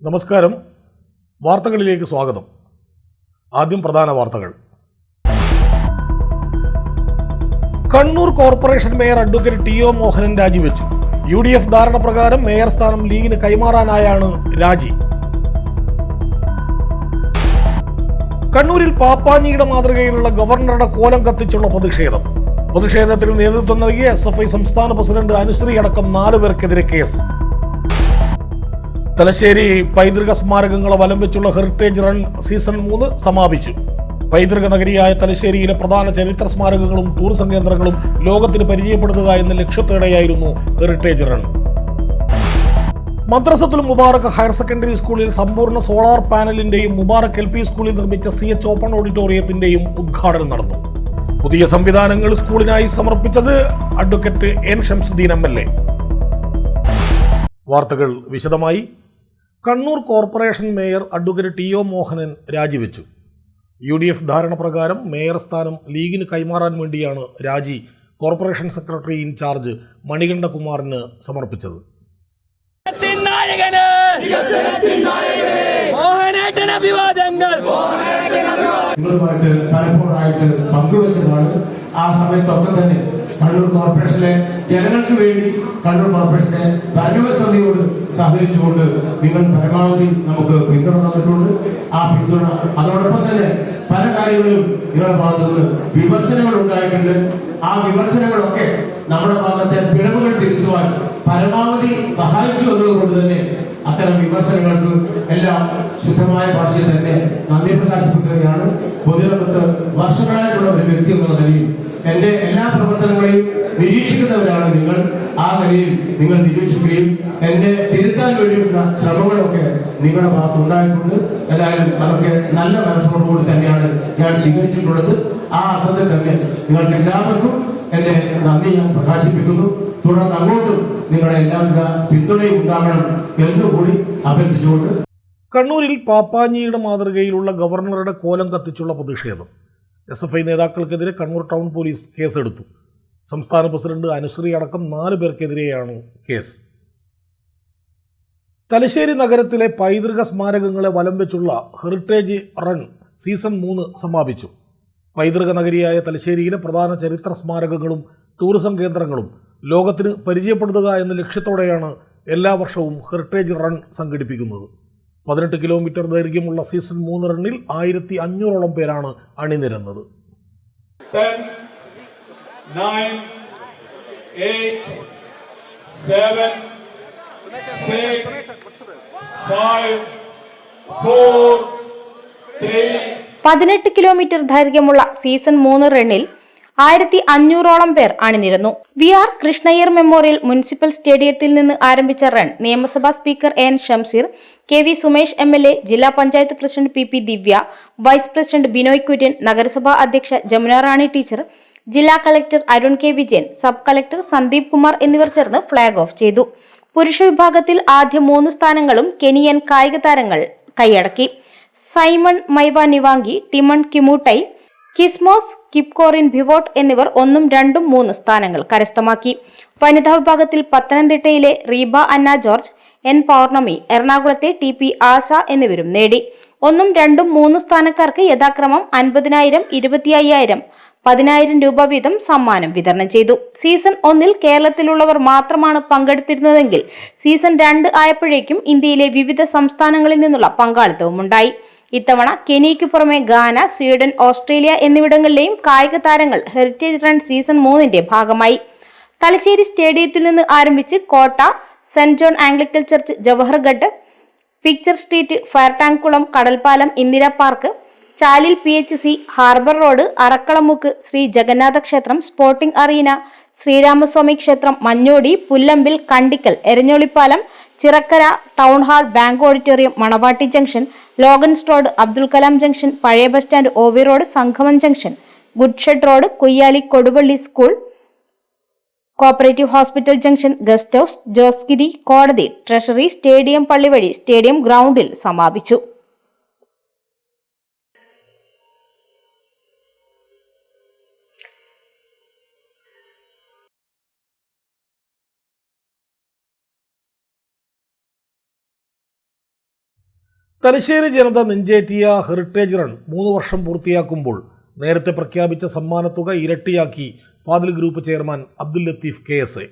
നമസ്കാരം. വാർത്തകളിലേക്ക് സ്വാഗതം. ആദ്യം പ്രധാന വാർത്തകൾ. Kannur corporation mayor advocate T O. Mohanan രാജിവെച്ചു. UDF ധാരണ പ്രകാരം മേയർ സ്ഥാനം ലീഗിന് കൈമാറാനായാണ് രാജി. കണ്ണൂരിൽ പാപ്പാഞ്ഞിയുടെ മാതൃകയിലുള്ള ഗവർണറുടെ കോലം കത്തിച്ചുള്ള പ്രതിഷേധത്തിന് നേതൃത്വം നൽകിയ SFI സംസ്ഥാന പ്രസിഡന്റ് അനുശ്രീ അടക്കം 4 പേർക്കെതിരെ കേസ്. തലശ്ശേരി പൈതൃക സ്മാരകങ്ങളെ വലം വെച്ചുള്ള ഹെറിറ്റേജ് റൺ സീസൺ 3 സമാപിച്ചു. പൈതൃക നഗരിയായ തലശ്ശേരിയിലെ പ്രധാന ചരിത്ര സ്മാരകങ്ങളും ടൂറിസം കേന്ദ്രങ്ങളും ലോകത്തിന് പരിചയപ്പെടുത്തുക എന്ന ലക്ഷ്യത്തോടെയായിരുന്നു heritage run. Madrasathul Mubarak higher secondary സ്കൂളിൽ സമ്പൂർണ്ണ സോളാർ പാനലിന്റെയും മുബാറക് LP സ്കൂളിൽ നിർമ്മിച്ച CH ഓപ്പൺ ഓഡിറ്റോറിയത്തിന്റെയും ഉദ്ഘാടനം നടന്നു. പുതിയ സംവിധാനങ്ങൾ സ്കൂളിനായി സമർപ്പിച്ചത് അഡ്വക്കേറ്റ് N. ഷംസുദ്ദീൻ MLA. വാർത്തകൾ വിശദമായി. Kannur corporation mayor advocate T O. Mohanan രാജിവെച്ചു. UDF ധാരണ പ്രകാരം മേയർ സ്ഥാനം ലീഗിന് കൈമാറാൻ വേണ്ടിയാണ് രാജി കോർപ്പറേഷൻ സെക്രട്ടറി ഇൻചാർജ് മണികണ്ഠകുമാറിന് സമർപ്പിച്ചത്. നിങ്ങളുമായിട്ട് പലപ്പോഴായിട്ട് പങ്കുവച്ചതാണ്. ആ സമയത്തൊക്കെ തന്നെ കണ്ണൂർ കോർപ്പറേഷനിലെ ജനങ്ങൾക്ക് വേണ്ടി കണ്ണൂർ കോർപ്പറേഷന്റെ ഭരണ സമിതിയോട് സഹകരിച്ചുകൊണ്ട് നിങ്ങൾ പരമാവധി നമുക്ക് പിന്തുണ തന്നിട്ടുണ്ട്. ആ പിന്തുണ അതോടൊപ്പം തന്നെ പല കാര്യങ്ങളിലും നിങ്ങളുടെ ഭാഗത്തുനിന്ന് വിമർശനങ്ങൾ ഉണ്ടായിട്ടുണ്ട്. ആ വിമർശനങ്ങളൊക്കെ നമ്മുടെ ഭാഗത്തെ പിഴവുകൾ തിരുത്തുവാൻ പരമാവധി സഹായിച്ചു എന്നതുകൊണ്ട് തന്നെ അത്തരം വിമർശനങ്ങൾക്ക് എല്ലാം ശുദ്ധമായ ഭാഷയിൽ തന്നെ നന്ദി പ്രകാശിപ്പിക്കുകയാണ്. പൊതുരംഗത്ത് വർഷങ്ങളായിട്ടുള്ള ഒരു വ്യക്തി എന്നുള്ള നിലയിൽ എന്റെ എല്ലാ പ്രവർത്തനങ്ങളെയും നിരീക്ഷിക്കുന്നവരാണ് നിങ്ങൾ. ആ നിലയിൽ നിങ്ങൾ നിരീക്ഷിക്കുകയും എന്നെ തിരുത്താൻ വേണ്ടിയുള്ള ശ്രമങ്ങളൊക്കെ നിങ്ങളുടെ ഭാഗത്ത് ഉണ്ടായിട്ടുണ്ട്. ഏതായാലും അതൊക്കെ നല്ല മനസ്സോടുകൂടി തന്നെയാണ് ഞാൻ സ്വീകരിച്ചിട്ടുള്ളത്. ആ അർത്ഥത്തിൽ തന്നെ നിങ്ങൾക്ക് എല്ലാവർക്കും എന്റെ നന്ദി ഞാൻ പ്രകാശിപ്പിക്കുന്നു. തുടർന്ന് അങ്ങോട്ടും നിങ്ങളുടെ എല്ലാവിധ പിന്തുണയും ഉണ്ടാകണം എന്നുകൂടി അഭ്യർത്ഥിച്ചുകൊണ്ട്. കണ്ണൂരിൽ പാപ്പാഞ്ഞിയുടെ മാതൃകയിലുള്ള ഗവർണറുടെ കോലം കത്തിച്ചുള്ള പ്രതിഷേധം. SFI നേതാക്കൾക്കെതിരെ കണ്ണൂർ ടൗൺ പോലീസ് കേസെടുത്തു. സംസ്ഥാന പ്രസിഡന്റ് അനുശ്രീ അടക്കം 4 പേർക്കെതിരെയാണ് കേസ്. തലശ്ശേരി നഗരത്തിലെ പൈതൃക സ്മാരകങ്ങളെ വലം വെച്ചുള്ള ഹെറിറ്റേജ് റൺ സീസൺ 3 സമാപിച്ചു. പൈതൃക നഗരിയായ തലശ്ശേരിയിലെ പ്രധാന ചരിത്ര സ്മാരകങ്ങളും ടൂറിസം കേന്ദ്രങ്ങളും ലോകത്തിന് പരിചയപ്പെടുത്തുക എന്ന ലക്ഷ്യത്തോടെയാണ് എല്ലാ വർഷവും ഹെറിറ്റേജ് റൺ സംഘടിപ്പിക്കുന്നത്. 18 കിലോമീറ്റർ ദൈർഘ്യമുള്ള സീസൺ 3 റണ്ണിൽ 1500ഓളം പേരാണ് അണിനിരന്നത്. 10, 9, 8, 7, 6, 5, 4, 3. 18 കിലോമീറ്റർ ദൈർഘ്യമുള്ള സീസൺ 3 റണ്ണിൽ 1500ഓളം പേർ അണിനിരന്നു. VR കൃഷ്ണയ്യർ മെമ്മോറിയൽ മുനിസിപ്പൽ സ്റ്റേഡിയത്തിൽ നിന്ന് ആരംഭിച്ച റൺ നിയമസഭാ speaker N. Shamseer, KV Sumesh MLA, ജില്ലാ പഞ്ചായത്ത് പ്രസിഡന്റ് PP ദിവ്യ, വൈസ് പ്രസിഡന്റ് ബിനോയ് കുര്യൻ, നഗരസഭാ അധ്യക്ഷ ജമുന റാണി ടീച്ചർ, ജില്ലാ collector Arun K. Vijayan, sub collector Sandeep Kumar എന്നിവർ ചേർന്ന് ഫ്ളാഗ് ഓഫ് ചെയ്തു. പുരുഷ വിഭാഗത്തിൽ ആദ്യ 3 സ്ഥാനങ്ങളും കെനിയൻ കായിക താരങ്ങൾ കൈയടക്കി. സൈമൺ മൈവ നിവാങ്കി, ടിമൺ കിമുട്ടൈ, കിസ്മോസ് കിപ്കോറിൻ ഭിവോട്ട് എന്നിവർ 1, 2, 3 സ്ഥാനങ്ങൾ കരസ്ഥമാക്കി. വനിതാ വിഭാഗത്തിൽ പത്തനംതിട്ടയിലെ റീബ അന്ന ജോർജ്, N. പൗർണമി, എറണാകുളത്തെ TP ആശ എന്നിവരും നേടി. 1, 2, 3 സ്ഥാനക്കാർക്ക് യഥാക്രമം 50,000, 25,000, 10,000 രൂപ വീതം സമ്മാനം വിതരണം ചെയ്തു. സീസൺ 1 കേരളത്തിലുള്ളവർ മാത്രമാണ് പങ്കെടുത്തിരുന്നതെങ്കിൽ സീസൺ 2 ആയപ്പോഴേക്കും ഇന്ത്യയിലെ വിവിധ സംസ്ഥാനങ്ങളിൽ നിന്നുള്ള പങ്കാളിത്തവും ഉണ്ടായി. ഇത്തവണ കെനിയയ്ക്ക് പുറമെ ഗാന, സ്വീഡൻ, ഓസ്ട്രേലിയ എന്നിവിടങ്ങളിലെയും കായിക താരങ്ങൾ ഹെറിറ്റേജ് റൺ സീസൺ 3 ഭാഗമായി. തലശ്ശേരി സ്റ്റേഡിയത്തിൽ നിന്ന് ആരംഭിച്ച് കോട്ട, saint John Anglican church, Jawahargad, picture street, ഫയർടാങ്കുളം, കടൽപ്പാലം, ഇന്ദിര പാർക്ക്, ചാലിൽ PHC, harbour road, Arakkalamukku, Sri Jagannatha ക്ഷേത്രം, സ്പോർട്ടിംഗ് അറീന, ശ്രീരാമസ്വാമി ക്ഷേത്രം, Manjodi, Pullambil, Kandikkal, Eranjolippalam, Chirakkara, town hall, bank auditorium, Manavatti junction, Logans road, Abdul Kalam junction, പഴയ bus stand, OV road, Sangamam junction, goods shed road, Kuyyali, Koduvalli school, cooperative hospital junction, guest house, Josgiri, കോടതി, treasury, stadium പള്ളി വഴി stadium ഗ്രൗണ്ടിൽ സമാപിച്ചു. തലശ്ശേരി ജനത നെഞ്ചേറ്റിയ ഹെറിറ്റേജ് റൺ 3 വർഷം പൂർത്തിയാക്കുമ്പോൾ നേരത്തെ പ്രഖ്യാപിച്ച സമ്മാനത്തുക ഇരട്ടിയാക്കി Fadil group chairman Abdul Latheef KSA.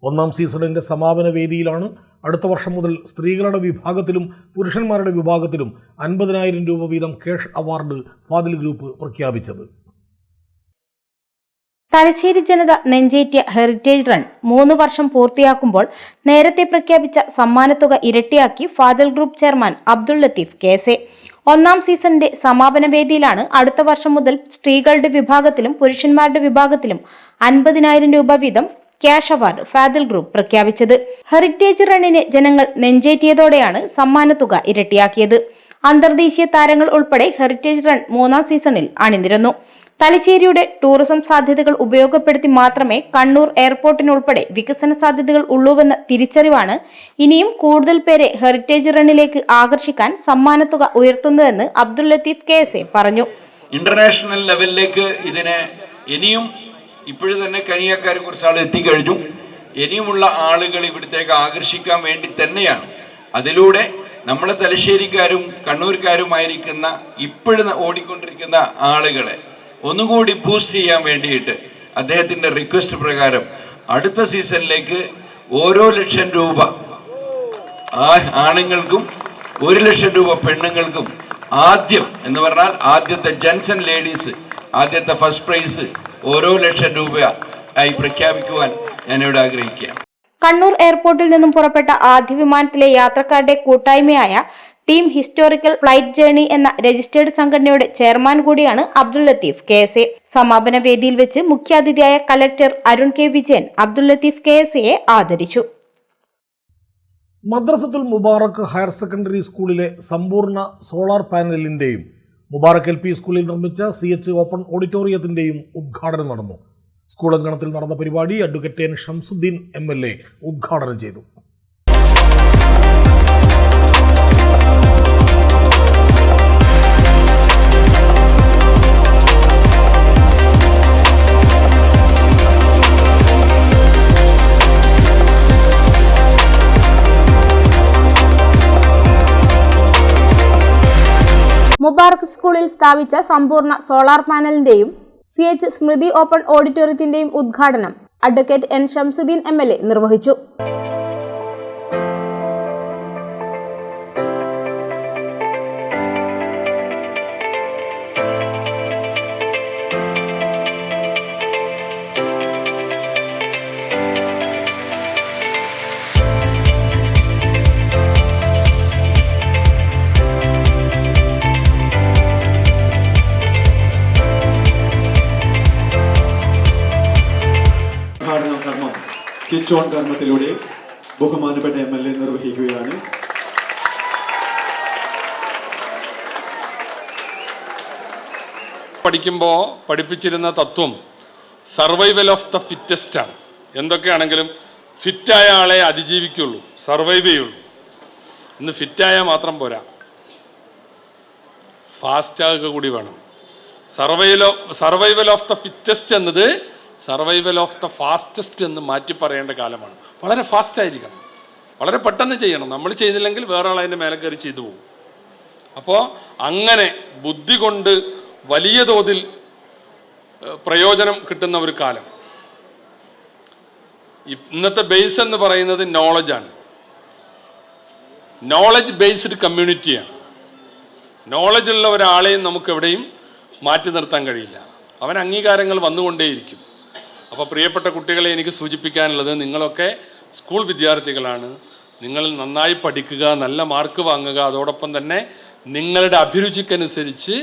1ാം സീസണിൻ്റെ സമാപന വേദിയിലാണ് അടുത്ത വർഷം മുതൽ സ്ത്രീകളുടെ വിഭാഗത്തിലും പുരുഷന്മാരുടെ വിഭാഗത്തിലും 50,000 രൂപ വീതം ക്യാഷ് അവാർഡ് ഫാദിൽ ഗ്രൂപ്പ് പ്രഖ്യാപിച്ചത്. തലശ്ശേരി ജനത നെഞ്ചേറ്റിയ ഹെറിറ്റേജ് റൺ 3 വർഷം പൂർത്തിയാക്കുമ്പോൾ നേരത്തെ പ്രഖ്യാപിച്ച സമ്മാനത്തുക ഇരട്ടിയാക്കി Fadil group chairman Abdul Latheef KSA. 1ാം സീസണിന്റെ സമാപന വേദിയിലാണ് അടുത്ത വർഷം മുതൽ സ്ത്രീകളുടെ വിഭാഗത്തിലും പുരുഷന്മാരുടെ വിഭാഗത്തിലും 50,000 രൂപ വീതം ക്യാഷ് അവാർഡ് ഫാദിൽ ഗ്രൂപ്പ് പ്രഖ്യാപിച്ചത്. ഹെറിറ്റേജ് റണ്ണിന് ജനങ്ങൾ നെഞ്ചേറ്റിയതോടെയാണ് സമ്മാനത്തുക ഇരട്ടിയാക്കിയത്. അന്തർദേശീയ താരങ്ങൾ ഉൾപ്പെടെ ഹെറിറ്റേജ് റൺ 3ാം സീസണിൽ അണിനിരന്നു. തലശ്ശേരിയുടെ ടൂറിസം സാധ്യതകൾ ഉപയോഗപ്പെടുത്തി മാത്രമേ കണ്ണൂർ എയർപോർട്ടിനുൾപ്പെടെ വികസന സാധ്യതകൾ ഉള്ളൂവെന്ന തിരിച്ചറിവാണ് ഇനിയും കൂടുതൽ പേരെ ഹെറിറ്റേജ് റണ്ണിലേക്ക് ആകർഷിക്കാൻ സമ്മാനത്തുക ഉയർത്തുന്നതെന്ന് അബ്ദുൽ ലത്തീഫ് KSA പറഞ്ഞു. ഇന്റർനാഷണൽ ലെവലിലേക്ക് ഇതിനെ ഇനിയും ഇപ്പോഴും തന്നെ കനിയാക്കാരെ കുറച്ച് ആൾ എത്തിക്കഴിഞ്ഞു. ഇനിയുമുള്ള ആളുകൾ ഇവിടത്തേക്ക് ആകർഷിക്കാൻ വേണ്ടി തന്നെയാണ്. അതിലൂടെ നമ്മളെ തലശ്ശേരിക്കാരും കണ്ണൂർക്കാരുമായിരിക്കുന്ന ഇപ്പോഴും ഓടിക്കൊണ്ടിരിക്കുന്ന ആളുകളെ ഒന്നുകൂടി ബൂസ്റ്റ് ചെയ്യാൻ വേണ്ടിയിട്ട് അദ്ദേഹത്തിൻ്റെ റിക്വസ്റ്റ് പ്രകാരം അടുത്ത സീസണിലേക്ക് ഓരോ 1,00,000 രൂപ ആണുങ്ങൾക്കും 1,00,000 രൂപ പെണ്ണുങ്ങൾക്കും ആദ്യം എന്ന് പറഞ്ഞാൽ ആദ്യത്തെ ജെൻസ് ആൻഡ് ലേഡീസ് ആദ്യത്തെ ഫസ്റ്റ് പ്രൈസ് ഓരോ 1,00,000 രൂപ ആയി പ്രഖ്യാപിക്കുവാൻ ഞാനിവിടെ ആഗ്രഹിക്കുകയാണ്. കണ്ണൂർ എയർപോർട്ടിൽ നിന്നും പുറപ്പെട്ട ആദ്യ വിമാനത്തിലെ യാത്രക്കാരുടെ കൂട്ടായ്മയായ ടീം ഹിസ്റ്റോറിക്കൽ ഫ്ലൈറ്റ് ജേർണി എന്ന രജിസ്റ്റേർഡ് സംഘടനയുടെ ചെയർമാൻ കൂടിയാണ് അബ്ദുൽ ലത്തീഫ് KSA. സമാപന വേദിയിൽ വെച്ച് മുഖ്യാതിഥിയായ കലക്ടർ അരുൺ K. വിജയൻ അബ്ദുൽ ലത്തീഫ് KSAയെ ആദരിച്ചു. മദ്രസത്തുൽ മുബാറക് ഹയർ സെക്കൻഡറി സ്കൂളിലെ സമ്പൂർണ്ണ സോളാർ പാനലിൻ്റെയും മുബാറക് LP സ്കൂളിൽ നിർമ്മിച്ച CH ഓപ്പൺ ഓഡിറ്റോറിയത്തിൻ്റെയും ഉദ്ഘാടനം നടന്നു. സ്കൂൾ അങ്കണത്തിൽ നടന്ന പരിപാടി അഡ്വക്കേറ്റ് N. ഷംസുദ്ദീൻ MLA ഉദ്ഘാടനം ചെയ്തു. മുബാറക് സ്കൂളിൽ സ്ഥാപിച്ച സമ്പൂർണ്ണ സോളാർ പാനലിന്റെയും CH സ്മൃതി ഓപ്പൺ ഓഡിറ്റോറിയത്തിന്റെയും ഉദ്ഘാടനം അഡ്വക്കേറ്റ് N. ഷംസുദ്ദീൻ MLA നിർവഹിച്ചു. സ്വിച്ച് ഓൺ കർമ്മത്തിലൂടെ ബഹുമാനപ്പെട്ട MLA നിർവഹിക്കുകയാണ്. പഠിക്കുമ്പോൾ പഠിപ്പിച്ചിരുന്ന തത്വം സർവൈവൽ ഓഫ് ദ ഫിറ്റസ്റ്റ് ആണ്. എന്തൊക്കെയാണെങ്കിലും ഫിറ്റായ ആളെ അതിജീവിക്കുള്ളൂ, സർവൈവ് ചെയ്യുള്ളൂ. ഇന്ന് ഫിറ്റായാൽ മാത്രം പോരാ, ഫാസ്റ്റാകുക കൂടി വേണം. സർവൈവൽ ഓഫ് ദ ഫിറ്റസ്റ്റ് എന്നത് സർവൈവൽ ഓഫ് ദ ഫാസ്റ്റസ്റ്റ് എന്ന് മാറ്റി പറയേണ്ട കാലമാണ്. വളരെ ഫാസ്റ്റായിരിക്കണം, വളരെ പെട്ടെന്ന് ചെയ്യണം. നമ്മൾ ചെയ്തില്ലെങ്കിൽ വേറെ ആൾ അതിൻ്റെ മേലെ കയറി ചെയ്തു പോകും. അപ്പോൾ അങ്ങനെ ബുദ്ധി കൊണ്ട് വലിയ തോതിൽ പ്രയോജനം കിട്ടുന്ന ഒരു കാലം. ഇന്നത്തെ ബേസ് എന്ന് പറയുന്നത് നോളജാണ്. നോളജ് ബേസ്ഡ് കമ്മ്യൂണിറ്റിയാണ്. നോളജ് ഉള്ള ഒരാളെയും നമുക്ക് എവിടെയും മാറ്റി നിർത്താൻ കഴിയില്ല. അവൻ അംഗീകാരങ്ങൾ വന്നുകൊണ്ടേയിരിക്കും. അപ്പോൾ പ്രിയപ്പെട്ട കുട്ടികളെ, എനിക്ക് സൂചിപ്പിക്കാനുള്ളത്, നിങ്ങളൊക്കെ സ്കൂൾ വിദ്യാർത്ഥികളാണ്. നിങ്ങൾ നന്നായി പഠിക്കുക, നല്ല മാർക്ക് വാങ്ങുക. അതോടൊപ്പം തന്നെ നിങ്ങളുടെ അഭിരുചിക്കനുസരിച്ച്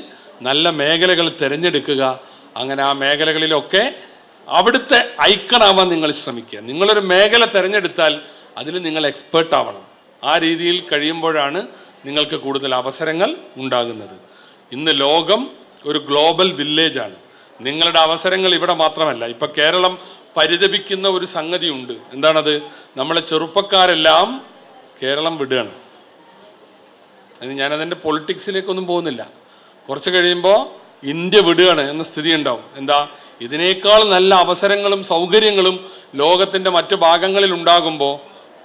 നല്ല മേഖലകൾ തിരഞ്ഞെടുക്കുക. അങ്ങനെ ആ മേഖലകളിലൊക്കെ അവിടുത്തെ ഐക്കണാവാൻ നിങ്ങൾ ശ്രമിക്കുക. നിങ്ങളൊരു മേഖല തിരഞ്ഞെടുത്താൽ അതിൽ നിങ്ങൾ എക്സ്പേർട്ട് ആവണം. ആ രീതിയിൽ കഴിയുമ്പോഴാണ് നിങ്ങൾക്ക് കൂടുതൽ അവസരങ്ങൾ ഉണ്ടാകുന്നത്. ഇന്ന് ലോകം ഒരു ഗ്ലോബൽ വില്ലേജാണ്. നിങ്ങളുടെ അവസരങ്ങൾ ഇവിടെ മാത്രമല്ല. ഇപ്പം കേരളം പരിതപിക്കുന്ന ഒരു സംഗതി ഉണ്ട്. എന്താണത്? നമ്മളെ ചെറുപ്പക്കാരെല്ലാം കേരളം വിടുകയാണ്. അത് ഞാനതിൻ്റെ പൊളിറ്റിക്സിലേക്കൊന്നും പോകുന്നില്ല. കുറച്ച് കഴിയുമ്പോൾ ഇന്ത്യ വിടുകയാണ് എന്ന സ്ഥിതി ഉണ്ടാവും. എന്താ? ഇതിനേക്കാൾ നല്ല അവസരങ്ങളും സൗകര്യങ്ങളും ലോകത്തിൻ്റെ മറ്റു ഭാഗങ്ങളിൽ ഉണ്ടാകുമ്പോൾ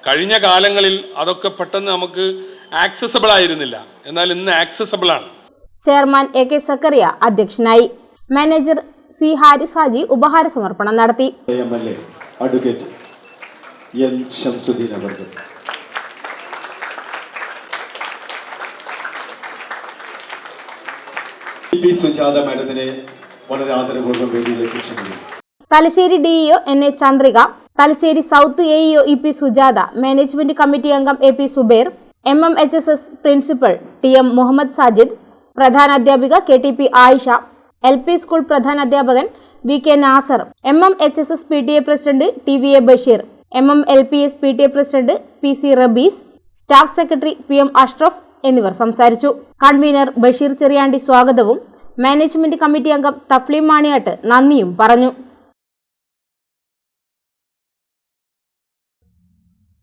കഴിഞ്ഞ കാലങ്ങളിൽ അതൊക്കെ പെട്ടെന്ന് നമുക്ക് ആക്സസബിൾ ആയിരുന്നില്ല, എന്നാൽ ഇന്ന് ആക്സസബിൾ ആണ്. ചെയർമാൻ AK സക്കറിയ അധ്യക്ഷനായി. മാനേജർ C ഹാരിസ് ഹാജി ഉപഹാര സമർപ്പണം നടത്തി. MLA അഡ്വക്കേറ്റ് N ഷംസുദ്ദീൻ അവർക്ക് പി സുജാത മാഡത്തിനെ വളരെ ആദരപൂർവ്വം വേദിയിലേക്ക് ക്ഷണിക്കുന്നു. Thalassery DEO NA Chandrika, Thalassery south AEO EP Sujatha, management committee അംഗം AP Subair, MMHSS principal TM Muhammad Sajid, പ്രധാനാധ്യാപിക KTP ആയിഷ, LP സ്കൂൾ പ്രധാനാധ്യാപകൻ VK Nasar, MMHSS PTA president TVA Basheer, MMLPS PTA president PC Rabees, staff secretary PM Ashraf എന്നിവർ സംസാരിച്ചു. കൺവീനർ ബഷീർ ചെറിയാണ്ടി സ്വാഗതവും മാനേജ്മെന്റ് കമ്മിറ്റി അംഗം തഫ്ലീം മാണിയാട്ട് നന്ദിയും പറഞ്ഞു.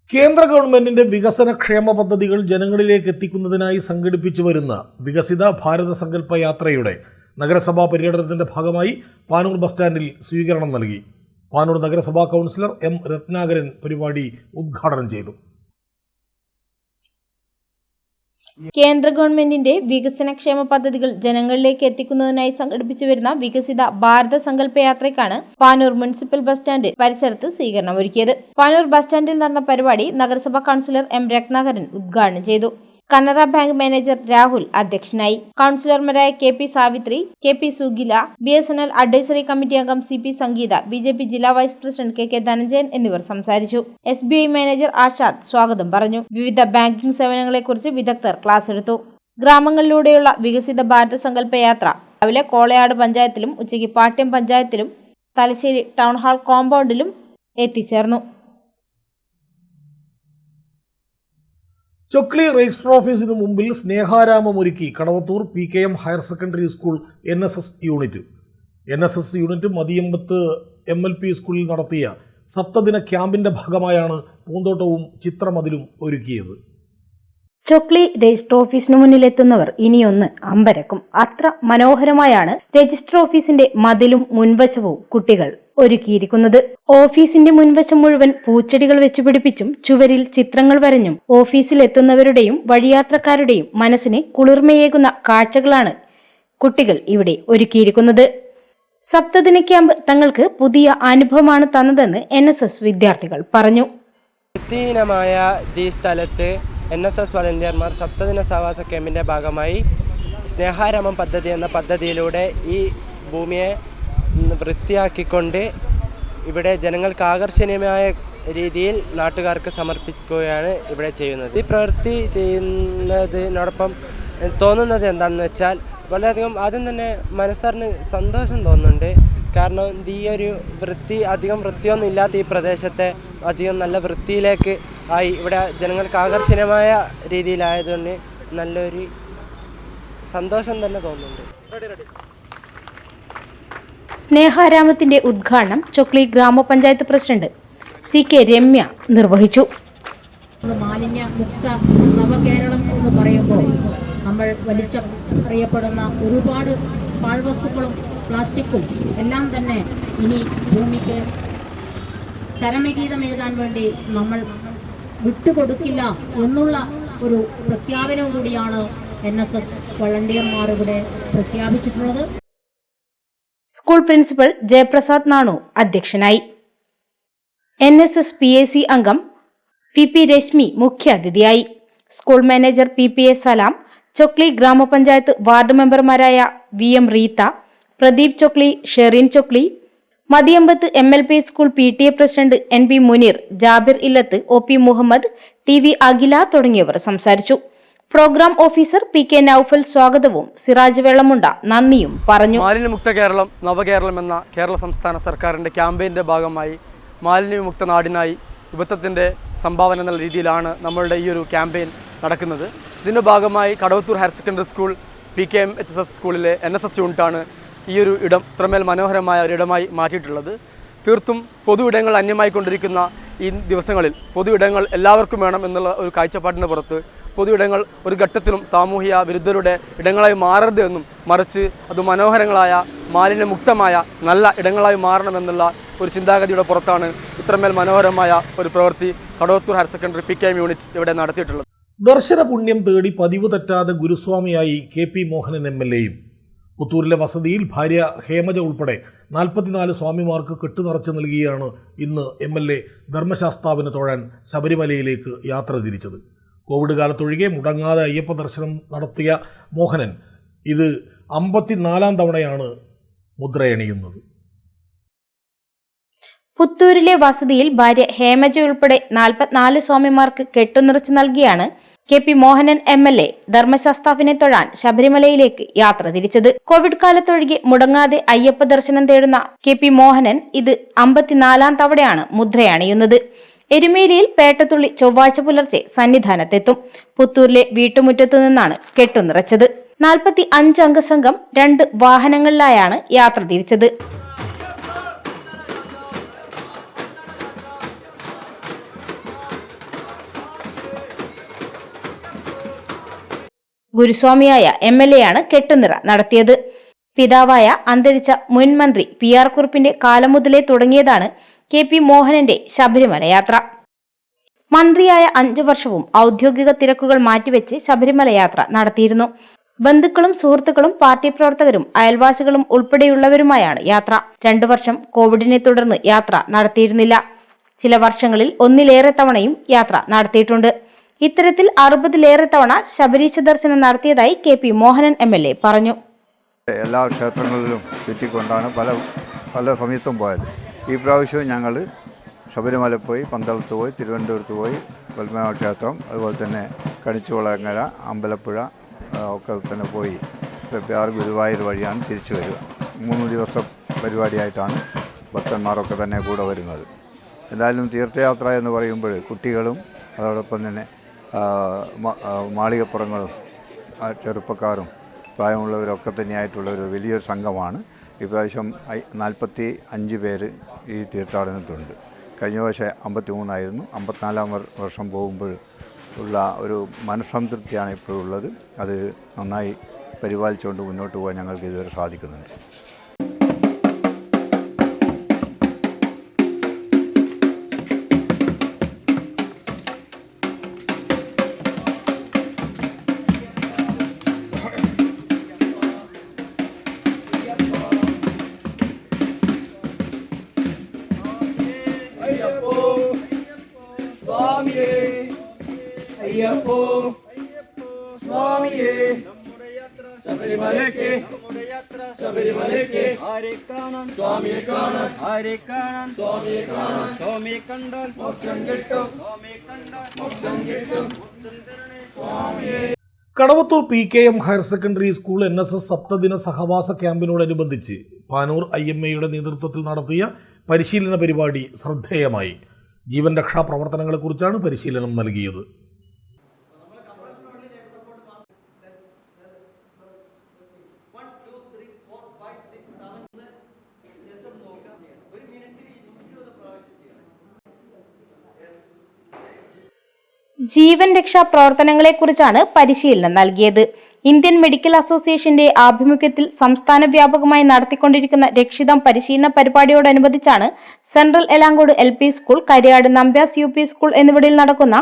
കേന്ദ്ര ഗവൺമെന്റിന്റെ വികസന ക്ഷേമ പദ്ധതികൾ ജനങ്ങളിലേക്ക് എത്തിക്കുന്നതിനായി സംഘടിപ്പിച്ചു വരുന്ന വികസിത ഭാരത സങ്കല്പ യാത്രയുടെ നഗരസഭാ പര്യടനത്തിന്റെ ഭാഗമായി പാനൂർ ബസ് സ്റ്റാൻഡിൽ സ്വീകരണം നൽകി. പാനൂർ നഗരസഭാ കൗൺസിലർ M രത്നാകരൻ പരിപാടി ഉദ്ഘാടനം ചെയ്തു. കേന്ദ്ര ഗവൺമെന്റിന്റെ വികസനക്ഷേമ പദ്ധതികൾ ജനങ്ങളിലേക്ക് എത്തിക്കുന്നതിനായി സംഘടിപ്പിച്ചു വരുന്ന വികസിത ഭാരത സങ്കല്പ യാത്രയ്ക്കാണ് പാനൂർ മുനിസിപ്പൽ ബസ് സ്റ്റാൻഡ് പരിസരത്ത് സ്വീകരണം ഒരുക്കിയത്. പാനൂർ ബസ് സ്റ്റാൻഡിൽ നടന്ന പരിപാടി നഗരസഭാ കൗൺസിലർ M രത്നാകരൻ ഉദ്ഘാടനം ചെയ്തു. കനറ ബാങ്ക് മാനേജർ രാഹുൽ അധ്യക്ഷനായി. കൗൺസിലർമാരായ KP Savithri, KP Sugila, BSNL advisory committee അംഗം CP സംഗീത, BJP ജില്ലാ വൈസ് പ്രസിഡന്റ് KK ധനഞ്ജയൻ എന്നിവർ സംസാരിച്ചു. SBI മാനേജർ ആഷാദ് സ്വാഗതം പറഞ്ഞു. വിവിധ ബാങ്കിംഗ് സേവനങ്ങളെക്കുറിച്ച് വിദഗ്ധർ ക്ലാസ് എടുത്തു. ഗ്രാമങ്ങളിലൂടെയുള്ള വികസിത ഭാരത സങ്കല്പ യാത്ര രാവിലെ കോളയാട് പഞ്ചായത്തിലും ഉച്ചയ്ക്ക് പാട്യം പഞ്ചായത്തിലും തലശ്ശേരി ടൗൺ ഹാൾ കോമ്പൗണ്ടിലും എത്തിച്ചേർന്നു. ചൊക്ലി രജിസ്റ്റർ ഓഫീസിന് മുമ്പിൽ സ്നേഹാരാമമൊരുക്കി Kadavathur PKM higher secondary school NSS unit. NSS unit Mathiyambath MLP സ്കൂളിൽ നടത്തിയ സപ്തദിന ക്യാമ്പിന്റെ ഭാഗമായാണ് പൂന്തോട്ടവും ചിത്രമതിലും ഒരുക്കിയത്. ചൊക്ലി രജിസ്റ്റർ ഓഫീസിന് മുന്നിലെത്തുന്നവർ ഇനിയൊന്ന് അമ്പരക്കും. അത്ര മനോഹരമായാണ് രജിസ്റ്റർ ഓഫീസിന്റെ മതിലും മുൻവശവും കുട്ടികൾ ഒരുക്കിയിരിക്കുന്നത്. ഓഫീസിന്റെ മുൻവശം മുഴുവൻ പൂച്ചെടികൾ വെച്ച് പിടിപ്പിച്ചും ചുവരിൽ ചിത്രങ്ങൾ വരഞ്ഞും ഓഫീസിലെത്തുന്നവരുടെയും വഴിയാത്രക്കാരുടെയും മനസ്സിന് കുളിർമയേകുന്ന കാഴ്ചകളാണ് കുട്ടികൾ ഇവിടെ ഒരുക്കിയിരിക്കുന്നത്. സപ്തദിന ക്യാമ്പ് തങ്ങൾക്ക് പുതിയ അനുഭവമാണ് തന്നതെന്ന് NSS വിദ്യാർത്ഥികൾ പറഞ്ഞു. വൃത്തിഹീനമായ ഈ സ്ഥലത്ത് NSS വളണ്ടിയർമാർ സപ്തദിന സഹവാസ ക്യാമ്പിൻ്റെ ഭാഗമായി സ്നേഹാരാമം പദ്ധതി എന്ന പദ്ധതിയിലൂടെ ഈ ഭൂമിയെ വൃത്തിയാക്കിക്കൊണ്ട് ഇവിടെ ജനങ്ങൾക്ക് ആകർഷണീയമായ രീതിയിൽ നാട്ടുകാർക്ക് സമർപ്പിക്കുകയാണ് ഇവിടെ ചെയ്യുന്നത്. ഈ പ്രവൃത്തി ചെയ്യുന്നതിനോടൊപ്പം തോന്നുന്നത് എന്താണെന്ന് വെച്ചാൽ വളരെയധികം ആദ്യം തന്നെ മനസ്സറിന് സന്തോഷം തോന്നുന്നുണ്ട്. കാരണം ഈ ഒരു അധികം വൃത്തിയൊന്നും ഇല്ലാത്ത ഈ പ്രദേശത്തെ അധികം നല്ല വൃത്തിയിലേക്ക് ആയി ഇവിടെ ജനങ്ങൾക്ക് ആകർഷണീയമായ രീതിയിലായതുകൊണ്ട് നല്ലൊരു സന്തോഷം തന്നെ തോന്നുന്നുണ്ട്. സ്നേഹാരാമത്തിന്റെ ഉദ്ഘാടനം ചൊക്ലി ഗ്രാമപഞ്ചായത്ത് പ്രസിഡന്റ് CK രമ്യ നിർവഹിച്ചു. മാലിന്യമുക്ത നവകേരളം എന്ന് പറയുമ്പോൾ നമ്മൾ വലിച്ചെറിയപ്പെടുന്ന ഒരുപാട് പാഴ്വസ്തുക്കളും പ്ലാസ്റ്റിക്കും എല്ലാം തന്നെ ഇനി ഭൂമിക്ക് ചരമഗീതം എഴുതാൻ വേണ്ടി നമ്മൾ വിട്ടുകൊടുക്കില്ല എന്നുള്ള ഒരു പ്രഖ്യാപനം കൂടിയാണ് NSS വളണ്ടിയർമാർ ഇവിടെ പ്രഖ്യാപിച്ചിട്ടുള്ളത്. സ്കൂൾ പ്രിൻസിപ്പൽ ജയപ്രസാദ് നാണു അധ്യക്ഷനായി. NSS PAC അംഗം PP രശ്മി മുഖ്യാതിഥിയായി. School manager PPA Salam, Chokli ഗ്രാമപഞ്ചായത്ത് വാർഡ് മെമ്പർമാരായ VM Reetha, Pradeep Chokli, Sherin Chokli, Mathiyambath MLP school PTA president NB Muneer, Jabir Illath, OP Muhammad, TV അഖില തുടങ്ങിയവർ സംസാരിച്ചു. പ്രോഗ്രാം ഓഫീസർ PK നൌഫൽ സ്വാഗതവും സിറാജ് വെള്ളമുണ്ട നന്ദിയും പറഞ്ഞു. മാലിന്യമുക്ത കേരളം നവകേരളം എന്ന കേരള സംസ്ഥാന സർക്കാരിൻ്റെ ക്യാമ്പയിൻ്റെ ഭാഗമായി മാലിന്യമുക്ത നാടിനായി യുവത്വത്തിൻ്റെ സംഭാവന എന്ന രീതിയിലാണ് നമ്മളുടെ ഈ ഒരു ക്യാമ്പയിൻ നടക്കുന്നത്. ഇതിൻ്റെ ഭാഗമായി Kadavathur higher secondary school PKMHSS സ്കൂളിലെ NSS യൂണിറ്റാണ് ഈ ഒരു ഇടം ഇത്രമേൽ മനോഹരമായ ഒരിടമായി മാറ്റിയിട്ടുള്ളത്. തീർത്തും പൊതു ഇടങ്ങൾ അന്യമായിക്കൊണ്ടിരിക്കുന്ന ഈ ദിവസങ്ങളിൽ പൊതു ഇടങ്ങൾ എല്ലാവർക്കും വേണം എന്നുള്ള ഒരു കാഴ്ചപ്പാടിന് പുറത്ത് പൊതു ഇടങ്ങൾ ഒരു ഘട്ടത്തിലും സാമൂഹ്യ വിരുദ്ധരുടെ ഇടങ്ങളായി മാറരുത് എന്നും മറിച്ച് അത് മനോഹരങ്ങളായ മാലിന്യമുക്തമായ നല്ല ഇടങ്ങളായി മാറണമെന്നുള്ള ഒരു ചിന്താഗതിയുടെ പുറത്താണ് ഇത്രമേൽ മനോഹരമായ ഒരു പ്രവൃത്തി Kadavathur higher secondary PKM unit ഇവിടെ നടത്തിയിട്ടുള്ളത്. ദർശന പുണ്യം തേടി പതിവ് തെറ്റാതെ ഗുരുസ്വാമിയായി KP മോഹനൻ MLAയും പുത്തൂരിലെ വസതിയിൽ ഭാര്യ ഹേമജ ഉൾപ്പെടെ 44 സ്വാമിമാർക്ക് കെട്ടുനിറച്ച് നൽകിയാണ് ഇന്ന് MLA ധർമ്മശാസ്താവിനെ തൊഴാൻ ശബരിമലയിലേക്ക് യാത്ര തിരിച്ചത്. കോവിഡ് കാലത്തൊഴികെ മുടങ്ങാതെ അയ്യപ്പ ദർശനം നടത്തിയ മോഹനൻ ഇത് 54ാം തവണയാണ് മുദ്രയണിയുന്നത്. പുത്തൂരിലെ വസതിയിൽ ഭാര്യ ഹേമജ ഉൾപ്പെടെ 44 സ്വാമിമാർക്ക് കെട്ടുനിറച്ച് നൽകിയാണ് KP മോഹനൻ MLA ധർമ്മശാസ്താവിനെ തൊഴാൻ ശബരിമലയിലേക്ക് യാത്ര തിരിച്ചത്. കോവിഡ് കാലത്തൊഴികെ മുടങ്ങാതെ അയ്യപ്പ ദർശനം തേടുന്ന KP മോഹനൻ ഇത് 54ാം തവണയാണ് മുദ്രയണിയുന്നത്. എരുമേലിയിൽ പേട്ടത്തുള്ളി ചൊവ്വാഴ്ച പുലർച്ചെ സന്നിധാനത്തെത്തും. പുത്തൂരിലെ വീട്ടുമുറ്റത്തു നിന്നാണ് കെട്ടുനിറച്ചത്. 45 അംഗ സംഘം 2 വാഹനങ്ങളിലായാണ് യാത്ര തിരിച്ചത്. ഗുരുസ്വാമിയായ MLAയാണ് കെട്ടുനിറ നടത്തിയത്. പിതാവായ അന്തരിച്ച മുൻ മന്ത്രി PR കുറുപ്പിന്റെ കാലം മുതലേ തുടങ്ങിയതാണ് KP മോഹനന്റെ ശബരിമല യാത്ര. മന്ത്രിയായ 5 വർഷവും ഔദ്യോഗിക തിരക്കുകൾ മാറ്റിവെച്ച് ശബരിമല യാത്ര നടത്തിയിരുന്നു. ബന്ധുക്കളും സുഹൃത്തുക്കളും പാർട്ടി പ്രവർത്തകരും അയൽവാസികളും ഉൾപ്പെടെയുള്ളവരുമായാണ് യാത്ര. 2 വർഷം കോവിഡിനെ തുടർന്ന് യാത്ര നടത്തിയിരുന്നില്ല. ചില വർഷങ്ങളിൽ 1ലേറെ തവണയും യാത്ര നടത്തിയിട്ടുണ്ട്. ഇത്തരത്തിൽ 60ലേറെ തവണ ശബരീശ ദർശനം നടത്തിയതായി KP മോഹനൻ MLA പറഞ്ഞു. എല്ലാ ക്ഷേത്രങ്ങളിലും ചുറ്റിക്കൊണ്ടാണ് പല സമയത്തും പോയത്. ഈ പ്രാവശ്യവും ഞങ്ങൾ ശബരിമല പോയി, പന്തളത്ത് പോയി, തിരുവനന്തപുരത്ത് പോയി, പത്മനാഭ ക്ഷേത്രം, അതുപോലെ തന്നെ കണിച്ചുകുളങ്ങര, അമ്പലപ്പുഴ ഒക്കെ തന്നെ പോയി ഗുരുവായൂർ വഴിയാണ് തിരിച്ചു വരിക. 3 ദിവസത്തെ പരിപാടിയായിട്ടാണ് ഭക്തന്മാരൊക്കെ തന്നെ കൂടെ വരുന്നത്. എന്തായാലും തീർത്ഥയാത്ര എന്ന് പറയുമ്പോൾ കുട്ടികളും അതോടൊപ്പം തന്നെ മാളികപ്പുറങ്ങളും ചെറുപ്പക്കാരും പ്രായമുള്ളവരൊക്കെ തന്നെയായിട്ടുള്ള ഒരു വലിയൊരു സംഘമാണ്. ഇപ്രാവശ്യം 45 പേര് ഈ തീർത്ഥാടനത്തിലുണ്ട്. കഴിഞ്ഞ വർഷം 53 ആയിരുന്നു. 54ാം വർഷം പോകുമ്പോൾ ഉള്ള ഒരു മനസ്സംതൃപ്തിയാണ് ഇപ്പോഴുള്ളത്. അത് നന്നായി പരിപാലിച്ചുകൊണ്ട് മുന്നോട്ട് പോകാൻ ഞങ്ങൾക്ക് ഇതുവരെ സാധിക്കുന്നുണ്ട്. Kadavathur PKM higher secondary school NSS സപ്തദിന സഹവാസ ക്യാമ്പിനോടനുബന്ധിച്ച് പാനൂർ IMAയുടെ നേതൃത്വത്തിൽ നടത്തിയ പരിശീലന പരിപാടി ശ്രദ്ധേയമായി. ജീവൻ രക്ഷാ പ്രവർത്തനങ്ങളെക്കുറിച്ചാണ് പരിശീലനം നൽകിയത്. ജീവൻ രക്ഷാ പ്രവർത്തനങ്ങളെക്കുറിച്ചാണ് പരിശീലനം നൽകിയത്. ഇന്ത്യൻ മെഡിക്കൽ അസോസിയേഷന്റെ ആഭിമുഖ്യത്തിൽ സംസ്ഥാന വ്യാപകമായി നടത്തിക്കൊണ്ടിരിക്കുന്ന രക്ഷിതം പരിശീലന പരിപാടിയോടനുബന്ധിച്ചാണ് central Elangode LP school, Kariyad Nambiars UP school എന്നിവിടങ്ങളിൽ നടക്കുന്ന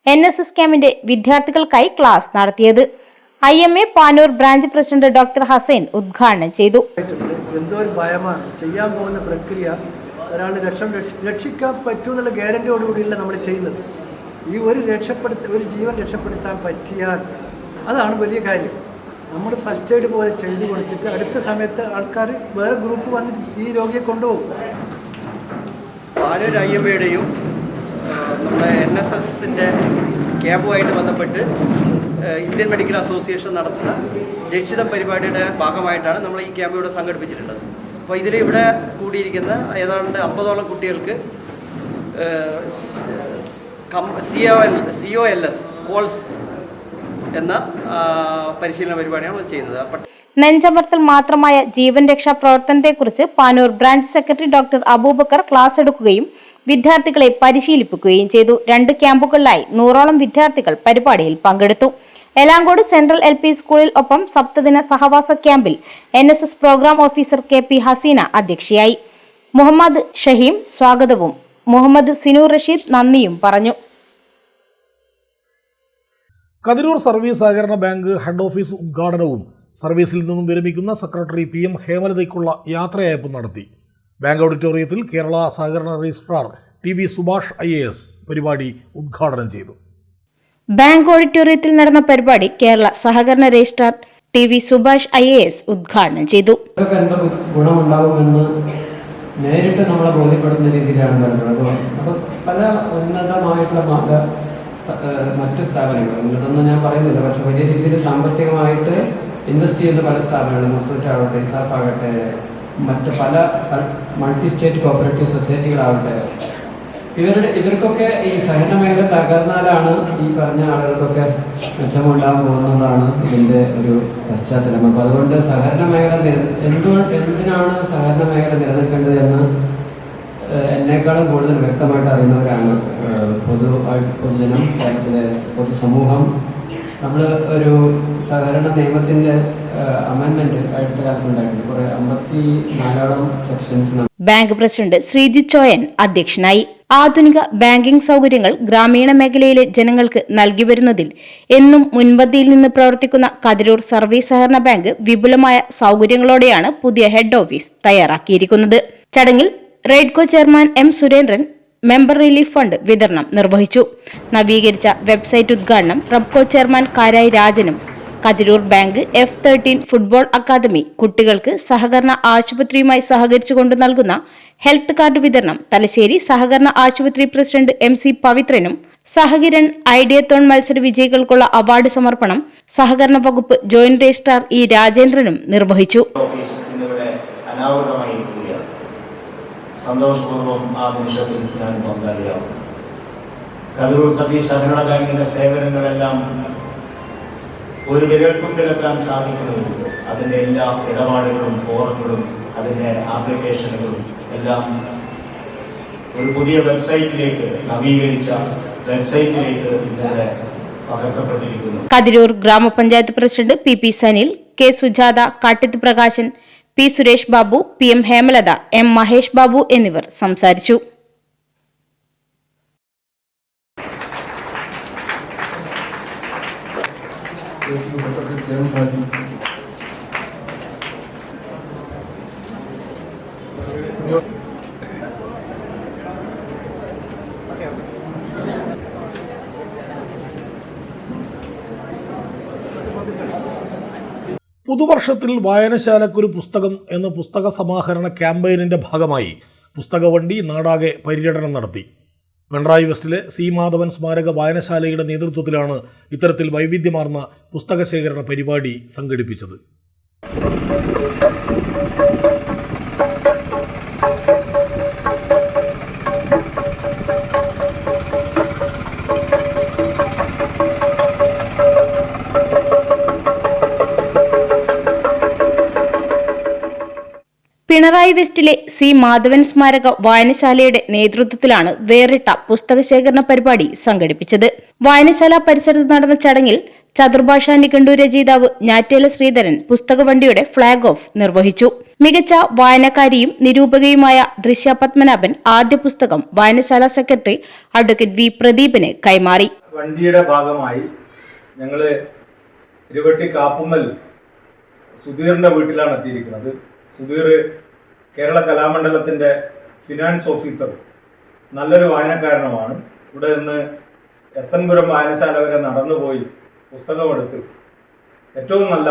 NSS ക്യാമ്പിന്റെ വിദ്യാർത്ഥികൾക്കായി ക്ലാസ് നടത്തിയത്. IMA Panoor branch president doctor Hussain ഉദ്ഘാടനം ചെയ്തു. എന്തോ ഒരു ഭയമാണ് ചെയ്യാൻ പോകുന്ന പ്രക്രിയ. ഒരാൾ രക്ഷിക്കാൻ പറ്റുമെന്നുള്ള ഗ്യാരണ്ടിയോടുകൂടിയല്ല നമ്മൾ ചെയ്യുന്നത്. ഈ ഒരു ജീവൻ രക്ഷപ്പെടുത്താൻ പറ്റിയാൽ അതാണ് വലിയ കാര്യം. നമ്മൾ ഫസ്റ്റ് എയ്ഡ് പോലെ ചെയ്തു കൊടുത്തിട്ട് അടുത്ത സമയത്ത് ആൾക്കാർ വേറെ ഗ്രൂപ്പ് വന്ന് ഈ രോഗിയെ കൊണ്ടുപോകും. പാനൂർ IMAയുടെയും നമ്മുടെ NSSന്റെ ക്യാമ്പുമായിട്ട് ബന്ധപ്പെട്ട് ഇന്ത്യൻ മെഡിക്കൽ അസോസിയേഷൻ നടത്തുന്ന രക്ഷിതം പരിപാടിയുടെ ഭാഗമായിട്ടാണ് നമ്മൾ ഈ ക്യാമ്പ് ഇവിടെ സംഘടിപ്പിച്ചിട്ടുള്ളത്. അപ്പോൾ ഇവിടെ കൂടിയിരിക്കുന്ന ഏതാണ്ട് 50ഓളം കുട്ടികൾക്ക് COLS സ്കോൾസ് എന്ന പരിശീലന പരിപാടിയാണ് ചെയ്യുന്നത്. നെഞ്ചമർത്തൽ മാത്രമായ ജീവൻ രക്ഷാ പ്രവർത്തനത്തെക്കുറിച്ച് Panoor branch secretary doctor Aboobacker class എടുക്കുകയും വിദ്യാർത്ഥികളെ പരിശീലിപ്പിക്കുകയും ചെയ്തു. 2 ക്യാമ്പുകളിലായി 100ഓളം വിദ്യാർത്ഥികൾ പരിപാടിയിൽ പങ്കെടുത്തു. എലാങ്കോട് സെൻട്രൽ LP സ്കൂളിൽ ഒപ്പം സപ്തദിന സഹവാസ ക്യാമ്പിൽ NSS programme officer KP Haseena അധ്യക്ഷയായി. മുഹമ്മദ് ഷഹീം സ്വാഗതവും മുഹമ്മദ് സിനൂർ റഷീദ് നന്ദിയും പറഞ്ഞു. കതിരൂർ സർവീസ് സഹകരണ ബാങ്ക് ഹെഡ് ഓഫീസ് ഉദ്ഘാടനവും സർവീസിൽ നിന്നും വിരമിക്കുന്ന സെക്രട്ടറി PM ഹേമലതയ്ക്കുള്ള യാത്രയയപ്പും നടത്തി. ബാങ്ക് ഓഡിറ്റോറിയത്തിൽ കേരള സഹകരണ രജിസ്ട്രാർ TV സുഭാഷ് IAS പരിപാടി ഉദ്ഘാടനം ചെയ്തു. ബാങ്ക് ഓഡിറ്റോറിയത്തിൽ നടന്ന പരിപാടി കേരള സഹകരണ രജിസ്ട്രാർ TV സുഭാഷ് IAS ഉദ്ഘാടനം ചെയ്തു. ഗുണമുണ്ടാകുമെന്ന് നേരിട്ട് നമ്മളെ ബോധ്യപ്പെടുന്ന രീതിയിലാണ് നടക്കുന്നത്. അപ്പോൾ പല ഉന്നതമായിട്ടുള്ള മറ്റ് സ്ഥാപനങ്ങൾ, ഉന്നതമെന്ന് ഞാൻ പറയുന്നില്ല, പക്ഷെ വലിയ രീതിയിൽ സാമ്പത്തികമായിട്ട് ഇൻവെസ്റ്റ് ചെയ്യുന്ന പല സ്ഥാപനങ്ങൾ, മുത്തൂറ്റാവട്ടെ, ഇസാഫ് ആകട്ടെ, മറ്റ് പല മൾട്ടി സ്റ്റേറ്റ് കോപ്പറേറ്റീവ് സൊസൈറ്റികളാവട്ടെ, ഇവർക്കൊക്കെ ഈ സഹകരണ മേഖല തകർന്നാലാണ് ഈ പറഞ്ഞ ആളുകൾക്കൊക്കെ മെച്ചമുണ്ടാകാൻ പോകുന്നതാണ് ഇതിൻ്റെ ഒരു പശ്ചാത്തലം. അപ്പോൾ അതുകൊണ്ട് സഹകരണ മേഖല എന്തിനാണ് സഹകരണ മേഖല നിലനിൽക്കേണ്ടത് എന്ന് എന്നെക്കാളും കൂടുതൽ വ്യക്തമായിട്ട് അറിയുന്നവരാണ് പൊതുജനം, കേരളത്തിലെ പൊതുസമൂഹം. നമ്മൾ ഒരു സഹകരണ നിയമത്തിൻ്റെ അമെൻമെന്റ് അടുത്ത കാലത്തുണ്ടായിട്ടുണ്ട്. കുറെ 54ഓളം sections. Bank president Sreejith Choyan അധ്യക്ഷനായി. ആധുനിക ബാങ്കിംഗ് സൗകര്യങ്ങൾ ഗ്രാമീണ മേഖലയിലെ ജനങ്ങൾക്ക് നൽകി വരുന്നതിൽ എന്നും മുൻപന്തിയിൽ നിന്ന് പ്രവർത്തിക്കുന്ന കതിരൂർ സർവീസ് സഹകരണ ബാങ്ക് വിപുലമായ സൗകര്യങ്ങളോടെയാണ് പുതിയ ഹെഡ് ഓഫീസ് തയ്യാറാക്കിയിരിക്കുന്നത്. ചടങ്ങിൽ Raidco chairman M Surendran member relief fund വിതരണം നിർവഹിച്ചു. നവീകരിച്ച വെബ്സൈറ്റ് ഉദ്ഘാടനം റബ്കോ ചെയർമാൻ കാരായി രാജനും, Kathiroor bank F13 football academy, കുട്ടികൾക്ക് സഹകരണ ആശുപത്രിയുമായി സഹകരിച്ചുകൊണ്ട് നൽകുന്ന ഹെൽത്ത് കാർഡ് വിതരണം, തലശ്ശേരി സഹകരണ ആശുപത്രി പ്രസിഡന്റ് MC പവിത്രനും, സഹകിരൺ ഐഡിയത്തോൺ മത്സര വിജയികൾക്കുള്ള അവാർഡ് സമർപ്പണം സഹകരണ വകുപ്പ് ജോയിന്റ് രജിസ്ട്രാർ E രാജേന്ദ്രനും നിർവഹിച്ചു. സന്തോഷപൂർവ്വം ആ നിമിഷത്തിൽ ഞാൻ പങ്കാളിയാവും. കതിരൂർ സർവീസ് സഹകരണ ബാങ്കിന്റെ സേവനങ്ങളെല്ലാം ഒരു വിരൽത്തുമ്പിലെത്താൻ സാധിക്കുന്നുണ്ട്. അതിൻ്റെ എല്ലാ ഇടപാടുകളും, ഫോറങ്ങളും, അതിൻ്റെ ആപ്ലിക്കേഷനുകളും എല്ലാം ഒരു പുതിയ വെബ്സൈറ്റിലേക്ക്, നവീകരിച്ച വെബ്സൈറ്റിലേക്ക് ഇന്നലെ പകർത്തപ്പെട്ടിരിക്കുന്നു. കതിരൂർ ഗ്രാമപഞ്ചായത്ത് president PP Sanil, K Sujatha, Kattith Prakashan, P Suresh Babu, PM Hemalatha, M Mahesh Babu എന്നിവർ സംസാരിച്ചു. പുതുവർഷത്തിൽ വായനശാലക്കൊരു പുസ്തകം എന്ന പുസ്തക സമാഹരണ ക്യാമ്പയിനിന്റെ ഭാഗമായി പുസ്തകവണ്ടി നാടാകെ പര്യടനം നടത്തി. പിണറായി വെസ്റ്റിലെ C മാധവൻ സ്മാരക വായനശാലയുടെ നേതൃത്വത്തിലാണ് ഇത്തരത്തിൽ വൈവിധ്യമാർന്ന പുസ്തക ശേഖരണ പരിപാടി സംഘടിപ്പിച്ചത്. പിണറായി വെസ്റ്റിലെ C മാധവൻ സ്മാരക വായനശാലയുടെ നേതൃത്വത്തിലാണ് വേറിട്ട പുസ്തക ശേഖരണ പരിപാടി സംഘടിപ്പിച്ചത്. വായനശാല പരിസരത്ത് നടന്ന ചടങ്ങിൽ ചതുർഭാഷാ നിഘണ്ടു രചയിതാവ് ഞാറ്റേല ശ്രീധരൻ പുസ്തകവണ്ടിയുടെ ഫ്ളാഗ് ഓഫ് നിർവഹിച്ചു. മികച്ച വായനക്കാരിയും നിരൂപകയുമായ ദൃശ്യ പത്മനാഭൻ ആദ്യ പുസ്തകം വായനശാല സെക്രട്ടറി അഡ്വക്കേറ്റ് V പ്രദീപിന് കൈമാറി. വണ്ടിയുടെ ഭാഗമായി ഞങ്ങള് ഇരുവട്ടി കാപ്പുമ്മൽ സുധീറിന്റെ വീട്ടിലാണ് എത്തിയിരിക്കുന്നത്. സുധീർ കേരള കലാമണ്ഡലത്തിൻ്റെ ഫിനാൻസ് ഓഫീസർ, നല്ലൊരു വായനക്കാരനുമാണ്. ഇവിടെ നിന്ന് SN പുരം വായനശാല വരെ നടന്നുപോയി പുസ്തകമെടുത്ത് ഏറ്റവും നല്ല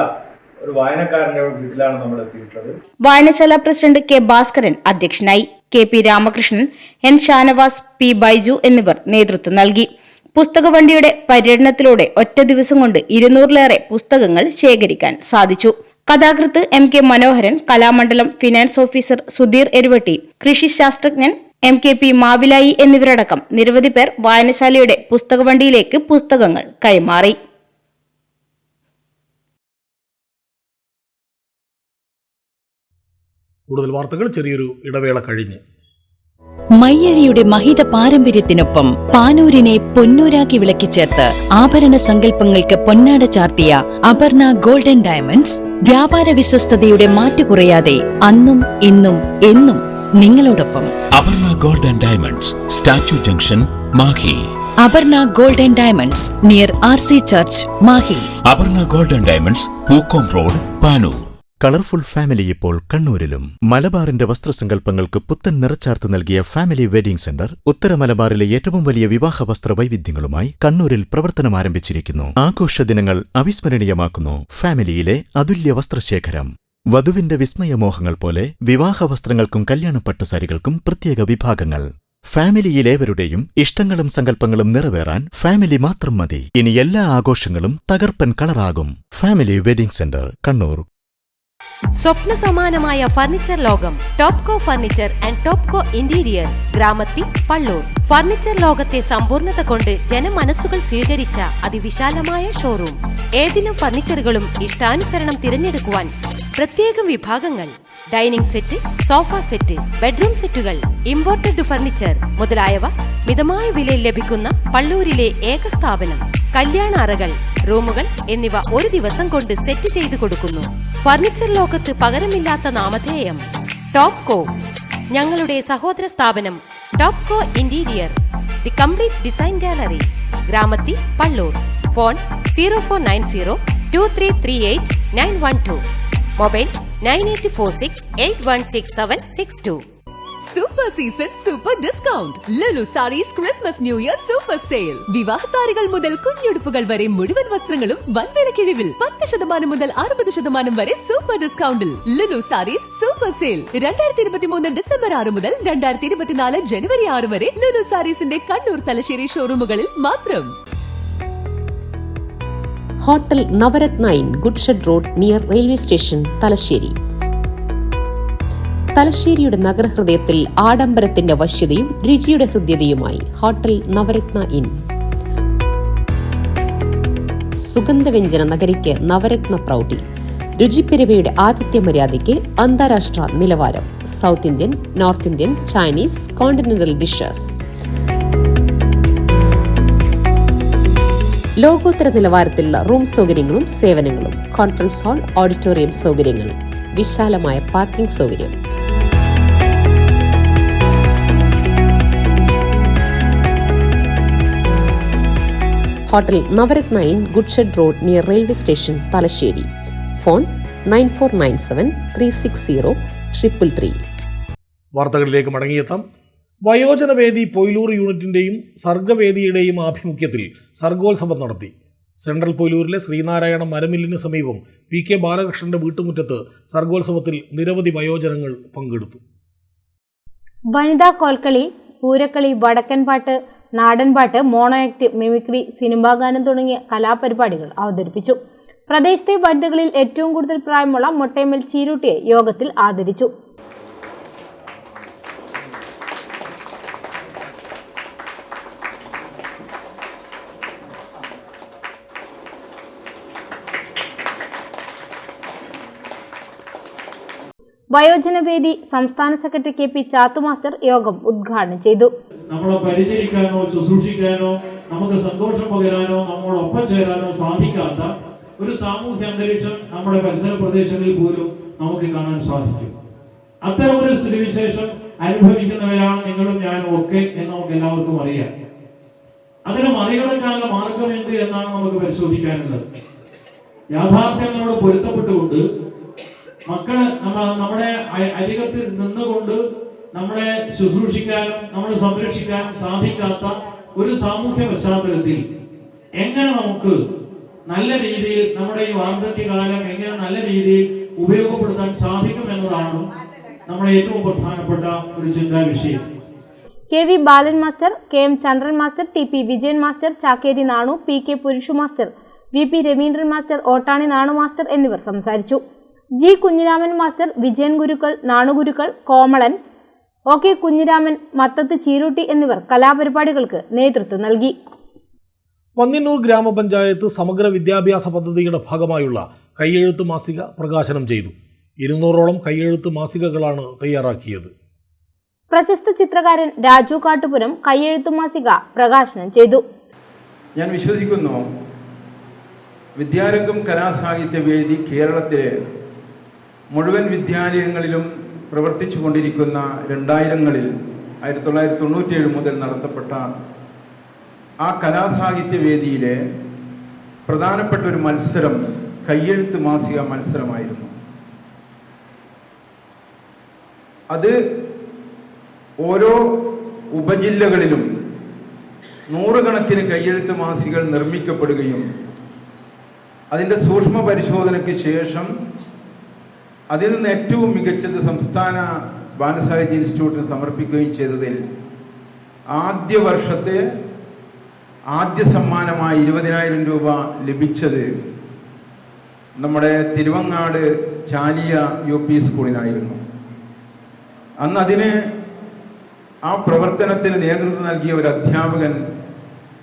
ഒരു വായനക്കാരൻ്റെ വീട്ടിലാണ് നമ്മൾ എത്തിയിട്ടുള്ളത്. വായനശാല പ്രസിഡന്റ് K ഭാസ്കരൻ അധ്യക്ഷനായി. KP Ramakrishnan, N Shanavas, P Baiju എന്നിവർ നേതൃത്വം നൽകി. പുസ്തകവണ്ടിയുടെ പര്യടനത്തിലൂടെ ഒറ്റ ദിവസം കൊണ്ട് 200-ലേറെ പുസ്തകങ്ങൾ ശേഖരിക്കാൻ സാധിച്ചു. കഥാകൃത്ത് MK മനോഹരൻ, കലാമണ്ഡലം ഫിനാൻസ് ഓഫീസർ സുധീർ എരുവട്ടി, കൃഷി ശാസ്ത്രജ്ഞൻ MKP മാവിലായി എന്നിവരടക്കം നിരവധി പേർ വായനശാലയുടെ പുസ്തകവണ്ടിയിലേക്ക് പുസ്തകങ്ങൾ കൈമാറി. കൂടുതൽ വാർത്തകൾ ചെറിയൊരു ഇടവേള കഴിഞ്ഞ്. മയ്യഴിയുടെ മഹിത പാരമ്പര്യത്തിനൊപ്പം പാനൂരിനെ പൊന്നൂരാക്കി വിളക്കിച്ചേർത്ത് ആഭരണ സങ്കല്പങ്ങൾക്ക് പൊന്നാട ചാർത്തിയ അപർണ ഗോൾഡൻ ഡയമണ്ട്സ് വ്യാപാര വിശ്വസ്തതയുടെ മാറ്റുകുറയാതെ അന്നും ഇന്നും എന്നും നിങ്ങളോടൊപ്പം. Aparna golden diamonds, statue junction, Mahe. Aparna gold and diamonds near RC church, Mahe. Aparna gold and diamonds, Pookkom road, Panoor. Colourful family ഇപ്പോൾ കണ്ണൂരിലും. മലബാറിന്റെ വസ്ത്രസങ്കല്പങ്ങൾക്ക് പുത്തൻ നിറച്ചാർത്ത് നൽകിയ ഫാമിലി വെഡിംഗ് സെന്റർ ഉത്തര മലബാറിലെ ഏറ്റവും വലിയ വിവാഹ വസ്ത്ര വൈവിധ്യങ്ങളുമായി കണ്ണൂരിൽ പ്രവർത്തനം ആരംഭിച്ചിരിക്കുന്നു. ആഘോഷ ദിനങ്ങൾ അവിസ്മരണീയമാക്കുന്നു ഫാമിലിയിലെ അതുല്യ വസ്ത്രശേഖരം. വധുവിന്റെ വിസ്മയമോഹങ്ങൾ പോലെ വിവാഹ വസ്ത്രങ്ങൾക്കും കല്യാണ പട്ടുസാരികൾക്കും പ്രത്യേക വിഭാഗങ്ങൾ. ഫാമിലിയിലേവരുടെയും ഇഷ്ടങ്ങളും സങ്കല്പങ്ങളും നിറവേറാൻ ഫാമിലി മാത്രം മതി. ഇനി എല്ലാ ആഘോഷങ്ങളും തകർപ്പൻ കളറാകും. Family wedding centre, Kannur. സ്വപ്ന സമാനമായ ഫർണിച്ചർ ലോകം Topco furniture and Topco interior, Gramathi, Pallur. Furniture ലോകത്തെ സമ്പൂർണ്ണത കൊണ്ട് ജനമനസ്സുകൾ സ്വീകരിച്ച അതിവിശാലമായ ഷോറൂം. ഏതിനും ഫർണിച്ചറുകളും ഇഷ്ടാനുസരണം തിരഞ്ഞെടുക്കുവാൻ പ്രത്യേകം വിഭാഗങ്ങൾ. Dining set, sofa set, bedroom സെറ്റുകൾ, ഇമ്പോർട്ടഡ് ഫർണിച്ചർ മുതലായവ മിതമായ വിലയിൽ ലഭിക്കുന്ന പള്ളൂരിലെ ഏക സ്ഥാപനം. കല്യാണ അറകൾ, റൂമുകൾ എന്നിവ ഒരു ദിവസം കൊണ്ട് സെറ്റ് ചെയ്തു കൊടുക്കുന്നു. ഫർണിച്ചർ ലോകത്ത് പകരമില്ലാത്ത നാമധേയം ടോപ്കോ. ഞങ്ങളുടെ സഹോദര സ്ഥാപനം Topco interior, the complete design gallery, Gramathi, Pallur. Phone 04902338 mobile 9846816762. Super season super discount. Lulu Sarees Christmas new year super sale. വിവാഹ സാരികൾ മുതൽ കുഞ്ഞുടുപ്പുകൾ വരെ മുഴുവൻ വസ്ത്രങ്ങളും വൻവില കിഴിവിൽ 10% മുതൽ 60% വരെ സൂപ്പർ ഡിസ്കൗണ്ടിൽ. Lulu Sarees super sale 2023 December 6 മുതൽ 2024 ജനുവരി 6 വരെ ലുലു സാരീസിന്റെ കണ്ണൂർ, തലശ്ശേരി ഷോറൂമുകളിൽ മാത്രം. Hotel Navaratna in goods shed road near railway station, Thalassery. തലശ്ശേരിയുടെ നഗരഹൃദയത്തിൽ ആഡംബരത്തിന്റെ വശ്യതയും രുചിയുടെ ഹൃദ്യതയുമായി ഹോട്ടൽ നവരത്ന ഇൻ. സുഗന്ധവ്യഞ്ജന നഗരിക്ക് നവരത്ന പ്രൗഢി. രുചിപ്പെരുമയുടെ ആതിഥ്യ മര്യാദയ്ക്ക് അന്താരാഷ്ട്ര നിലവാരം. South Indian, north Indian, Chinese, continental dishes. ലോകോത്തര നിലവാരത്തിലുള്ള റൂം സൗകര്യങ്ങളും സേവനങ്ങളും. കോൺഫറൻസ് ഹാൾ, ഓഡിറ്റോറിയം സൗകര്യങ്ങൾ, വിശാലമായ പാർക്കിംഗ് സൗകര്യം. Hotel Navaratna in goods shed road near railway station, Thalassery. Phone 9497360333. വാർത്തകളിലേക്ക് മടങ്ങിയെത്താം. വയോജനവേദി പൊയിലൂർ യൂണിറ്റിൻ്റെയും സർഗവേദിയുടെയും ആഭിമുഖ്യത്തിൽ സർഗോത്സവം നടത്തി. സെൻട്രൽ പൊയിലൂരിലെ ശ്രീനാരായണ മരമില്ലിന് സമീപം PK ബാലകൃഷ്ണന്റെ വീട്ടുമുറ്റത്ത് സർഗോത്സവത്തിൽ നിരവധി വയോജനങ്ങൾ പങ്കെടുത്തു. വനിതാ കോൽക്കളി, പൂരക്കളി, വടക്കൻപാട്ട്, നാടൻപാട്ട്, മോണോ ആക്ട്, മിമിക്രി, സിനിമാഗാനം തുടങ്ങിയ കലാപരിപാടികൾ അവതരിപ്പിച്ചു. പ്രദേശത്തെ വനിതകളിൽ ഏറ്റവും കൂടുതൽ പ്രായമുള്ള മൊട്ടേമൽ ചീരുട്ടിയെ യോഗത്തിൽ ആദരിച്ചു. വയോജനവേദി സംസ്ഥാന സെക്രട്ടറി KP ചാത്തു മാസ്റ്റർ യോഗം ഉദ്ഘാടനം ചെയ്തു. നമ്മളെ പരിചരിക്കാനോ ശുശ്രൂഷിക്കാനോ നമുക്ക് സന്തോഷം പകരാനോ നമ്മോടൊപ്പം ചേരാനോ സാധിക്കാത്ത ഒരു സാമൂഹ്യ അന്തരീക്ഷം നമ്മുടെ പരിസര പ്രദേശങ്ങളിൽ പോലും നമുക്ക് കാണാൻ സാധിക്കും. അത്തരം ഒരു സ്ഥിതിവിശേഷം അനുഭവിക്കുന്നവരാണ് നിങ്ങളും ഞാനും ഒക്കെ എന്ന് നമുക്ക് എല്ലാവർക്കും അറിയാം. അതിനെ മറികടക്കാനുള്ള മാർഗം എന്ത് എന്നാണ് നമുക്ക് പരിശോധിക്കാനുള്ളത്. യാഥാർത്ഥ്യങ്ങളോട് പൊരുത്തപ്പെട്ടുകൊണ്ട് മക്കളെ നമ്മുടെ അരികത്ത് നിന്നുകൊണ്ട് നമ്മളെ ശുശ്രൂഷിക്കാനും നമ്മളെ സംരക്ഷിക്കാനും സാധിക്കാത്ത ഒരു സാമൂഹ്യ പശ്ചാത്തലത്തിൽ എങ്ങനെ നമുക്ക് നല്ല രീതിയിൽ നമ്മുടെ ഈ വാർദ്ധക്യകാലം എങ്ങനെ നല്ല രീതിയിൽ ഉപയോഗപ്പെടുത്താൻ സാധിക്കും എന്നതാണ് നമ്മുടെ ഏറ്റവും പ്രധാനപ്പെട്ട ഒരു ചിന്താ വിഷയം. KV Balan master, KM Chandran master, TP Vijayan master, Chakkeri Nanu, PK Purushu master, VP Raveendran master, Ottani Nanu master എന്നിവർ സംസാരിച്ചു. G Kunhiraman master, Vijayan Gurukkal, Nanugurukkal, Komalan, OK Kunhiraman, Mathath Cheerutty എന്നിവർ കലാപരിപാടികൾക്ക് നേതൃത്വം നൽകി. പന്ന്യന്നൂർ ഗ്രാമപഞ്ചായത്ത് സമഗ്ര വിദ്യാഭ്യാസ പദ്ധതിയുടെ ഭാഗമായുള്ള കയ്യെഴുത്ത് മാസിക പ്രകാശനം ചെയ്തു. 200ഓളം കയ്യെഴുത്ത് മാസികകളാണ് തയ്യാറാക്കിയത്. പ്രശസ്ത ചിത്രകാരൻ രാജു കാട്ടുപുരം കയ്യെഴുത്ത് മാസിക പ്രകാശനം ചെയ്തു. ഞാൻ വിശ്വസിക്കുന്നു, വിദ്യാരംഗം കലാസാഹിത്യ വേദി കേരളത്തിലെ മുഴുവൻ വിദ്യാലയങ്ങളിലും പ്രവർത്തിച്ചു കൊണ്ടിരിക്കുന്ന 2000ങ്ങളിൽ 1997 മുതൽ നടത്തപ്പെട്ട ആ കലാസാഹിത്യ വേദിയിലെ പ്രധാനപ്പെട്ട ഒരു മത്സരം കയ്യെഴുത്ത് മാസിക മത്സരമായിരുന്നു. അത് ഓരോ ഉപജില്ലകളിലും നൂറുകണക്കിന് കയ്യെഴുത്ത് മാസികകൾ നിർമ്മിക്കപ്പെടുകയും അതിൻ്റെ സൂക്ഷ്മ പരിശോധനയ്ക്ക് ശേഷം അതിൽ നിന്ന് ഏറ്റവും മികച്ചത് സംസ്ഥാന ബാലസാഹിത്യ ഇൻസ്റ്റിറ്റ്യൂട്ടിന് സമർപ്പിക്കുകയും ചെയ്തതിൽ ആദ്യ വർഷത്തെ ആദ്യ സമ്മാനമായി 20,000 രൂപ ലഭിച്ചത് നമ്മുടെ തിരുവങ്ങാട് ചാലിയ UP സ്കൂളിനായിരുന്നു. അന്ന് അതിന് ആ പ്രവർത്തനത്തിന് നേതൃത്വം നൽകിയ ഒരു അധ്യാപകൻ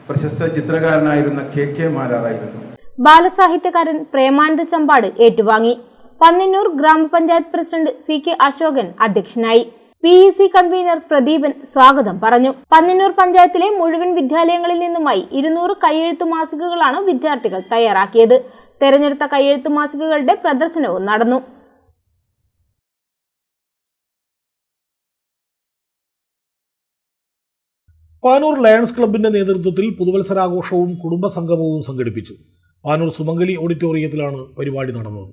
പ്രശസ്ത ചിത്രകാരനായിരുന്ന KK മാരാറായിരുന്നു. ബാലസാഹിത്യകാരൻ പ്രേമാനന്ദ ചമ്പാട് ഏറ്റുവാങ്ങി. പന്നിന്നൂർ ഗ്രാമപഞ്ചായത്ത് പ്രസിഡന്റ് CK അശോകൻ അധ്യക്ഷനായി. PEC കൺവീനർ പ്രദീപൻ സ്വാഗതം പറഞ്ഞു. പന്നിന്നൂർ പഞ്ചായത്തിലെ മുഴുവൻ വിദ്യാലയങ്ങളിൽ നിന്നുമായി 200 കയ്യെഴുത്തു മാസികകളാണ് വിദ്യാർത്ഥികൾ തയ്യാറാക്കിയത്. തെരഞ്ഞെടുത്ത കയ്യെഴുത്തു മാസികകളുടെ പ്രദർശനവും നടന്നു. പാനൂർ ലയൺസ് ക്ലബിന്റെ നേതൃത്വത്തിൽ പുതുവത്സരാഘോഷവും കുടുംബസംഗമവും സംഘടിപ്പിച്ചു. പാനൂർ സുമംഗലി ഓഡിറ്റോറിയത്തിലാണ് പരിപാടി നടന്നത്.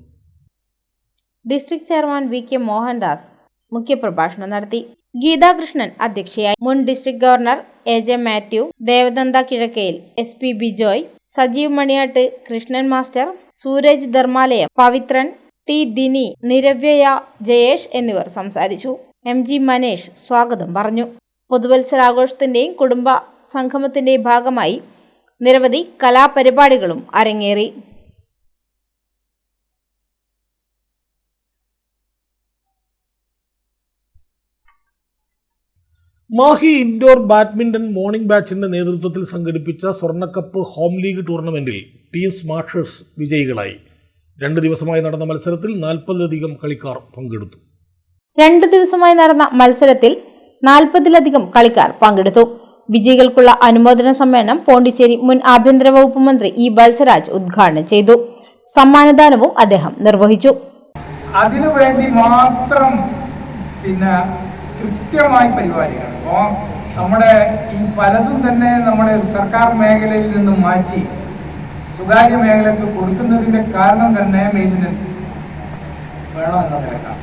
ഡിസ്ട്രിക്ട് ചെയർമാൻ VK മോഹൻദാസ് മുഖ്യപ്രഭാഷണം നടത്തി. ഗീതാകൃഷ്ണൻ അധ്യക്ഷയായി. മുൻ district governor AJ Mathew, Devadantha Kizhakkayil, SP Bijoy, Sajeev Maniyatt, Krishnan master, Sooraj Dharmalayam, Pavithran, T Dini, Niravyaya, Jayesh എന്നിവർ സംസാരിച്ചു. MG മനേഷ് സ്വാഗതം പറഞ്ഞു. പുതുവത്സരാഘോഷത്തിന്റെയും കുടുംബ സംഗമത്തിന്റെയും ഭാഗമായി നിരവധി കലാപരിപാടികളും അരങ്ങേറി. മാഹി ഇൻഡോർ ബാഡ്മിന്റൺ മോർണിംഗ് ബാച്ചിന്റെ നേതൃത്വത്തിൽ സംഘടിപ്പിച്ച സ്വർണ്ണക്കപ്പ് ഹോം ലീഗ് ടൂർണമെന്റിൽ ടീം സ്മാഷേഴ്സ് വിജയികളായി. 2 ദിവസമായി നടന്ന മത്സരത്തിൽ 40ലധികം കളിക്കാർ പങ്കെടുത്തു. 2 ദിവസമായി നടന്ന മത്സരത്തിൽ 40ലധികം കളിക്കാർ പങ്കെടുത്തു. വിജയികൾക്കുള്ള അനുമോദന സമ്മേളനം പോണ്ടിച്ചേരി മുൻ ആഭ്യന്തര വകുപ്പ് മന്ത്രി E വത്സരാജ് ഉദ്ഘാടനം ചെയ്തു. സമ്മാനദാനവും അദ്ദേഹം നിർവഹിച്ചു. അതിനുവേണ്ടി മാത്രം കൃത്യമായി പരിപാടിയാണ്. അപ്പോൾ നമ്മുടെ ഈ പലതും തന്നെ നമ്മൾ സർക്കാർ മേഖലയിൽ നിന്നും മാറ്റി സ്വകാര്യ മേഖലയ്ക്ക് കൊടുക്കുന്നതിൻ്റെ കാരണം തന്നെ മെയിൻ്റനൻസ് വേണം എന്ന നിലക്കാണ്.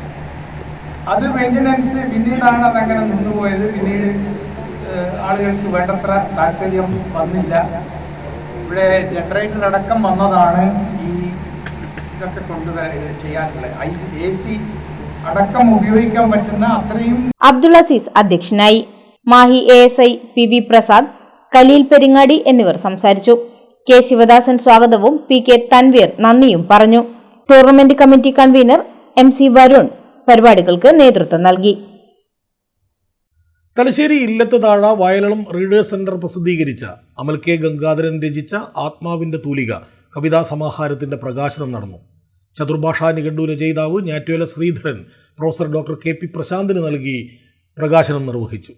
അത് മെയിൻ്റനൻസ് പിന്നീടാണ് അതങ്ങനെ നിന്നുപോയത്. പിന്നീട് ആളുകൾക്ക് വേണ്ടത്ര താല്പര്യം വന്നില്ല. ഇവിടെ ജനറേറ്റർ അടക്കം വന്നതാണ് ഈ ഇതൊക്കെ ചെയ്യാനുള്ളത്. AC അടക്കം ഉപയോഗിക്കാൻ പറ്റുന്ന അത്രയും. അബ്ദുൾ അസീസ് അധ്യക്ഷനായി. മാഹി ASI PB പ്രസാദ്, കലീൽ പെരിങ്ങാടി എന്നിവർ സംസാരിച്ചു. K ശിവദാസൻ സ്വാഗതവും PK തൻവീർ നന്ദിയും പറഞ്ഞു. Tournament committee convener MC Varun പരിപാടികൾക്ക് നേതൃത്വം നൽകി. തലശ്ശേരി ഇല്ലത്ത് താഴ വയലളം റീഡേഴ്സ് സെന്റർ പ്രസിദ്ധീകരിച്ച അമൽ K ഗംഗാധരൻ രചിച്ച ആത്മാവിന്റെ തൂലിക കവിതാ സമാഹാരത്തിന്റെ പ്രകാശനം നടന്നു. ചതുർഭാഷാ നിഘണ്ടു രചയിതാവ് ഞാറ്റുവേല ശ്രീധരൻ പ്രൊഫസർ ഡോക്ടർ KP പ്രശാന്തിന് നൽകി പ്രകാശനം നിർവഹിച്ചു.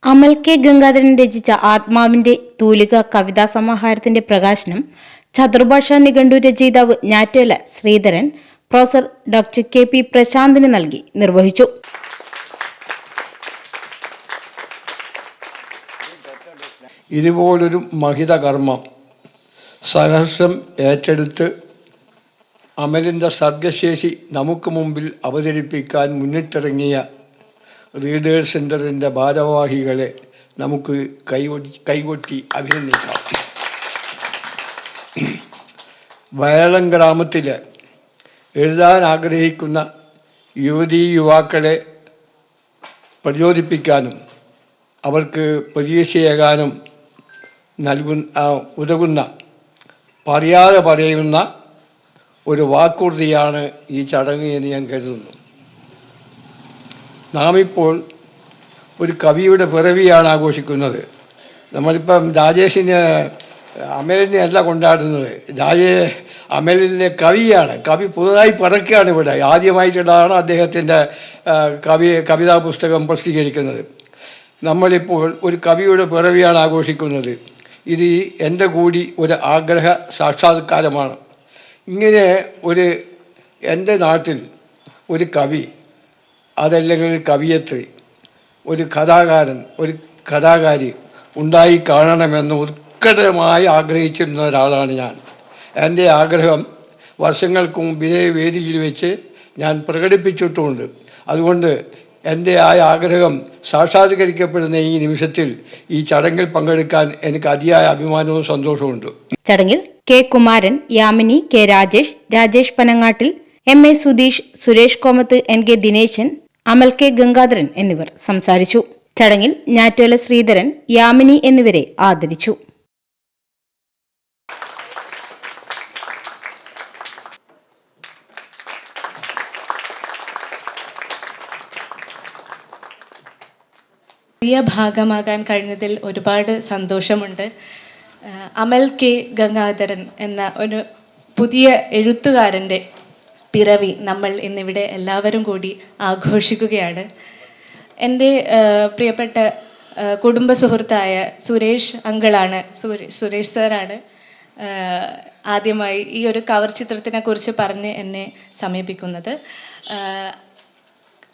അമൽ K ഗംഗാധരൻ രചിച്ച ആത്മാവിന്റെ തൂലിക കവിതാ സമാഹാരത്തിന്റെ പ്രകാശനം ചതുർഭാഷാ നിഘണ്ടു രചയിതാവ് ഞാറ്റുവേല ശ്രീധരൻ പ്രൊഫസർ ഡോക്ടർ KP പ്രശാന്തിന് നൽകി നിർവഹിച്ചു. ഇതുപോലൊരു മഹിത കർമ്മം സഹർഷം ഏറ്റെടുത്ത് അമലിൻ്റെ സർഗശേഷി നമുക്ക് മുമ്പിൽ അവതരിപ്പിക്കാൻ മുന്നിട്ടിറങ്ങിയ റീഡേഴ്സ് സെൻ്ററിൻ്റെ ഭാരവാഹികളെ നമുക്ക് കൈകൊട്ടി അഭിനന്ദിക്കാം. വയലം ഗ്രാമത്തിൽ എഴുതാൻ ആഗ്രഹിക്കുന്ന യുവതീ-യുവാക്കളെ പ്രചോദിപ്പിക്കാനും അവർക്ക് പ്രതീക്ഷയേകാനും ഉതകുന്ന പറയാതെ പറയുന്ന ഒരു വാക്കുറുതിയാണ് ഈ ചടങ്ങ് എന്ന് ഞാൻ കരുതുന്നു. നാം ഇപ്പോൾ ഒരു കവിയുടെ പിറവിയാണ് ആഘോഷിക്കുന്നത്. നമ്മളിപ്പം രാജേഷിനെ അമലിനെ അല്ല കൊണ്ടാടുന്നത്, അമലിൻ്റെ കവിയാണ്. കവി പുതുതായി പിറക്കുകയാണ് ഇവിടെ. ആദ്യമായിട്ടാണ് അദ്ദേഹത്തിൻ്റെ കവിതാ പുസ്തകം പ്രസിദ്ധീകരിക്കുന്നത്. നമ്മളിപ്പോൾ ഒരു കവിയുടെ പിറവിയാണ് ആഘോഷിക്കുന്നത്. ഇത് എൻ്റെ കൂടി ഒരു ആഗ്രഹ സാക്ഷാത്കാരമാണ്. ഇങ്ങനെ എൻ്റെ നാട്ടിൽ ഒരു കവി, അതല്ലെങ്കിൽ ഒരു കവിയത്രി, ഒരു കഥാകാരൻ, ഒരു കഥാകാരി, ഉണ്ടായി കാണണമെന്ന് ഉത്കടമായി ആഗ്രഹിച്ചിരുന്ന ഒരാളാണ് ഞാൻ. എൻ്റെ ആഗ്രഹം വർഷങ്ങൾക്ക് മുമ്പ് ഇതേ വേദിയിൽ വെച്ച് ഞാൻ പ്രകടിപ്പിച്ചിട്ടുമുണ്ട്. അതുകൊണ്ട് എൻ്റെ ആ ആഗ്രഹം സാക്ഷാത്കരിക്കപ്പെടുന്ന ഈ നിമിഷത്തിൽ ഈ ചടങ്ങിൽ പങ്കെടുക്കാൻ എനിക്ക് അതിയായ അഭിമാനവും സന്തോഷവുമുണ്ട്. ചടങ്ങിൽ K Kumaran, Yamini, K Rajesh, Rajesh Panangattil, M A Sudheesh, Suresh Komath, N K Dineshan, Amal K Gangadharan എന്നിവർ സംസാരിച്ചു. ചടങ്ങിൽ ഞാറ്റുവേല ശ്രീധരൻ, യാമിനി എന്നിവരെ ആദരിച്ചു. പുതിയ ഭാഗമാകാൻ കഴിഞ്ഞതിൽ ഒരുപാട് സന്തോഷമുണ്ട്. അമൽ കെ ഗംഗാധരൻ എന്ന ഒരു പുതിയ എഴുത്തുകാരൻ്റെ പിറവി നമ്മൾ ഇന്നിവിടെ എല്ലാവരും കൂടി ആഘോഷിക്കുകയാണ്. എൻ്റെ പ്രിയപ്പെട്ട കുടുംബ സുഹൃത്തായ സുരേഷ് അങ്കിളാണ്, സുരേഷ് സാറാണ് ആദ്യമായി ഈ ഒരു കവർ ചിത്രത്തിനെ കുറിച്ച് പറഞ്ഞ് എന്നെ സമീപിക്കുന്നത്.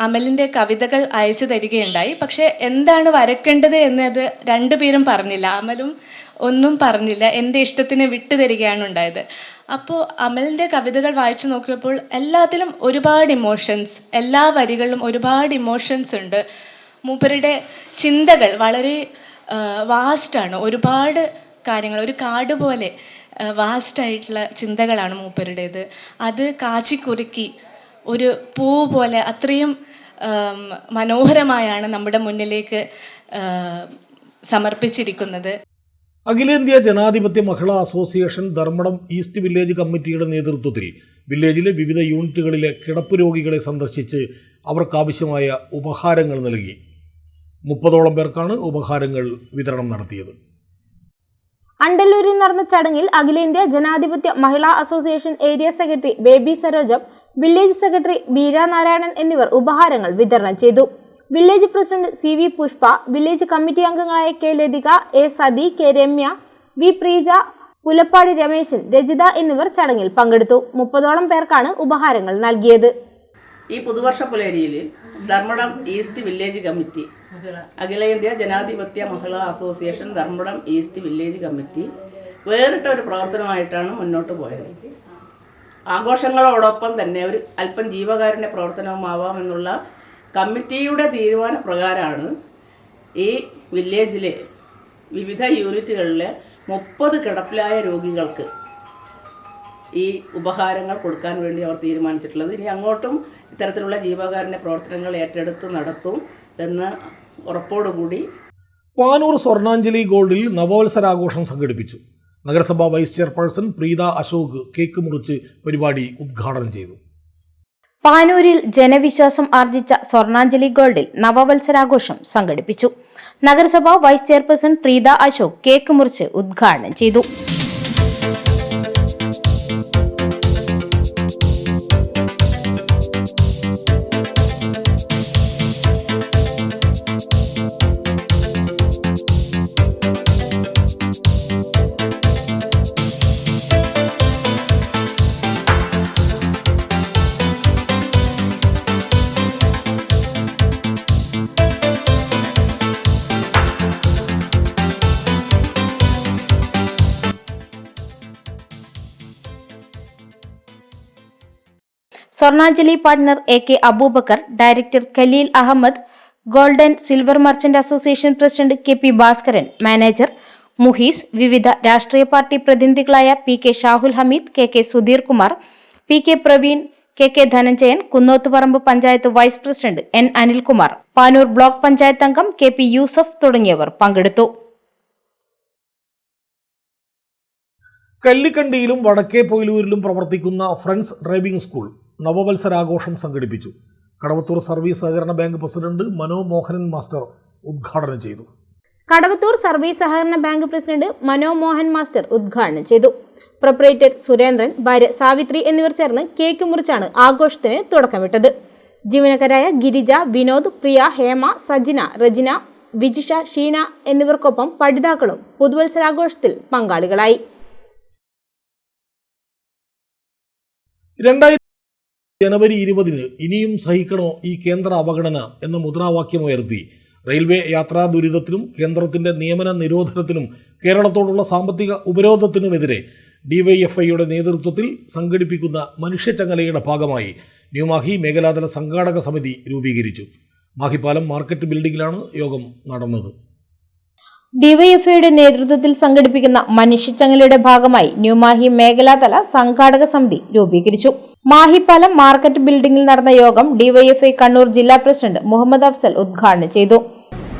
അമലിൻ്റെ കവിതകൾ അയച്ചു തരികയുണ്ടായി. പക്ഷേ എന്താണ് വരയ്ക്കേണ്ടത് എന്നത് രണ്ടുപേരും പറഞ്ഞില്ല, അമലും ഒന്നും പറഞ്ഞില്ല. എൻ്റെ ഇഷ്ടത്തിന് വിട്ടു തരികയാണ് ഉണ്ടായത്. അപ്പോൾ അമലിൻ്റെ കവിതകൾ വായിച്ചു നോക്കിയപ്പോൾ എല്ലാത്തിലും ഒരുപാട് ഇമോഷൻസ്, എല്ലാ വരികളിലും ഒരുപാട് ഇമോഷൻസ് ഉണ്ട്. മൂപ്പരുടെ ചിന്തകൾ വളരെ വാസ്റ്റാണ്, ഒരുപാട് കാര്യങ്ങൾ, ഒരു കാട് പോലെ വാസ്റ്റായിട്ടുള്ള ചിന്തകളാണ് മൂപ്പരുടേത്. അത് കാച്ചിക്കുറുക്കി ഒരു പൂ പോലെ അത്രയും മനോഹരമായാണ് നമ്മുടെ മുന്നിലേക്ക് സമർപ്പിച്ചിരിക്കുന്നത്. അഖിലേന്ത്യാ ജനാധിപത്യ മഹിളാ അസോസിയേഷൻ ധർമ്മടം ഈസ്റ്റ് വില്ലേജ് കമ്മിറ്റിയുടെ നേതൃത്വത്തിൽ വില്ലേജിലെ വിവിധ യൂണിറ്റുകളിലെ കിടപ്പ് രോഗികളെ സന്ദർശിച്ച് അവർക്കാവശ്യമായ ഉപഹാരങ്ങൾ നൽകി. 30ഓളം പേർക്കാണ് ഉപഹാരങ്ങൾ വിതരണം നടത്തിയത്. അണ്ടല്ലൂരിൽ നടന്ന ചടങ്ങിൽ അഖിലേന്ത്യാ ജനാധിപത്യ മഹിളാ association area secretary Baby Sarojam, village secretary Beera Narayanan എന്നിവർ ഉപഹാരങ്ങൾ വിതരണം ചെയ്തു. Village president C V Pushpa, village committee അംഗങ്ങളായ K Lathika, A Sathi, K Ramya, V Preeja, Pulappadi Rameshan, Rajitha എന്നിവർ ചടങ്ങിൽ പങ്കെടുത്തു. 30ഓളം പേർക്കാണ് ഉപഹാരങ്ങൾ നൽകിയത്. ഈ പുതുവർഷ പുലരിയിൽ ധർമ്മടം ഈസ്റ്റ് വില്ലേജ് കമ്മിറ്റി, അഖിലേന്ത്യാ ജനാധിപത്യ മഹിളാ association Dharmadam east village committee വേറിട്ട ഒരു പ്രവർത്തനമായിട്ടാണ് മുന്നോട്ട് പോയത്. ആഘോഷങ്ങളോടൊപ്പം തന്നെ ഒരു അല്പം ജീവകാരുണ്യ പ്രവർത്തനവുമാവാമെന്നുള്ള കമ്മിറ്റിയുടെ തീരുമാനപ്രകാരമാണ് ഈ വില്ലേജിലെ വിവിധ യൂണിറ്റുകളിലെ 30 കിടപ്പിലായ രോഗികൾക്ക് ഈ ഉപഹാരങ്ങൾ കൊടുക്കാൻ വേണ്ടി അവർ തീരുമാനിച്ചിട്ടുള്ളത്. ഇനി അങ്ങോട്ടും ഇത്തരത്തിലുള്ള ജീവകാരുണ്യ പ്രവർത്തനങ്ങൾ ഏറ്റെടുത്ത് നടത്തും എന്ന ഉറപ്പോടുകൂടി പാനൂർ സ്വർണ്ണാഞ്ജലി ഗോൾഡിൽ നവവത്സരാഘോഷം സംഘടിപ്പിച്ചു. നഗരസഭാ vice chairperson Preetha Ashok cake മുറിച്ച് പരിപാടി ഉദ്ഘാടനം ചെയ്തു. പാനൂരിൽ ജനവിശ്വാസം ആർജിച്ച സ്വർണ്ണാഞ്ജലി ഗോൾഡിൽ നവവത്സരാഘോഷം സംഘടിപ്പിച്ചു. നഗരസഭാ vice chairperson Preetha Ashok cake മുറിച്ച് ഉദ്ഘാടനം ചെയ്തു. Swarnanjali partner A K Abubakar, director Khaleel Ahmed, golden silver merchant association president K P Bhaskaran, manager Muhees, വിവിധ രാഷ്ട്രീയ പാർട്ടി പ്രതിനിധികളായ P K Shahul Hameed, K K Sudheer Kumar, P K Praveen, K K Dhananjayan, Kunnothuparamba panchayat vice president N Anilkumar, Panoor block panchayat അംഗം കെ പി യൂസഫ് തുടങ്ങിയവർ പങ്കെടുത്തു. കല്ലിക്കണ്ടിയിലും വടക്കേ പൊയിലൂരിലും പ്രവർത്തിക്കുന്ന ഫ്രണ്ട്സ് ഡ്രൈവിംഗ് സ്കൂൾ നവവത്സരാഘോഷം സംഘടിപ്പിച്ചു. കടവത്തൂർ സർവീസ് സഹകരണ ബാങ്ക് പ്രസിഡന്റ് മനോ മോഹനൻ മാസ്റ്റർ ഉദ്ഘാടനം ചെയ്തു. കടവത്തൂർ സർവീസ് സഹകരണ ബാങ്ക് പ്രസിഡന്റ് മനോ മോഹൻ മാസ്റ്റർ ഉദ്ഘാടനം ചെയ്തു. പ്രൊപ്പറേറ്റർ സുരേന്ദ്രൻ, ഭാര്യ സാവിത്രി എന്നിവർ ചേർന്ന് കേക്ക് മുറിച്ചാണ് ആഘോഷത്തിന് തുടക്കമിട്ടത്. ജീവനക്കാരായ ഗിരിജ, വിനോദ്, പ്രിയ, ഹേമ, സജിന, റജിന, വിജിഷ, ഷീന എന്നിവർക്കൊപ്പം പഠിതാക്കളും പുതുവത്സരാഘോഷത്തിൽ പങ്കാളികളായി. ജനുവരി 20 ഇനിയും സഹിക്കണോ ഈ കേന്ദ്ര അവഗണന എന്ന മുദ്രാവാക്യമുയർത്തി റെയിൽവേ യാത്രാ ദുരിതത്തിനും കേന്ദ്രത്തിൻ്റെ നിയമന നിരോധനത്തിനും കേരളത്തോടുള്ള സാമ്പത്തിക ഉപരോധത്തിനുമെതിരെ ഡിവൈഎഫ്ഐയുടെ നേതൃത്വത്തിൽ സംഘടിപ്പിക്കുന്ന മനുഷ്യച്ചങ്ങലയുടെ ഭാഗമായി ന്യൂമാഹി മേഖലാതല സംഘാടക സമിതി രൂപീകരിച്ചു. മാഹിപ്പാലം മാർക്കറ്റ് ബിൽഡിംഗിലാണ് യോഗം നടന്നത്. ഡിവൈഎഫ്ഐയുടെ നേതൃത്വത്തിൽ സംഘടിപ്പിക്കുന്ന മനുഷ്യച്ചങ്ങലയുടെ ഭാഗമായി ന്യൂമാഹി മേഖലാതല സംഘാടക സമിതി രൂപീകരിച്ചു. മാഹിപ്പാലം മാർക്കറ്റ് ബിൽഡിംഗിൽ നടന്ന യോഗം ഡിവൈഎഫ്ഐ കണ്ണൂർ ജില്ലാ പ്രസിഡന്റ് മുഹമ്മദ് അഫ്സൽ ഉദ്ഘാടനം ചെയ്തു.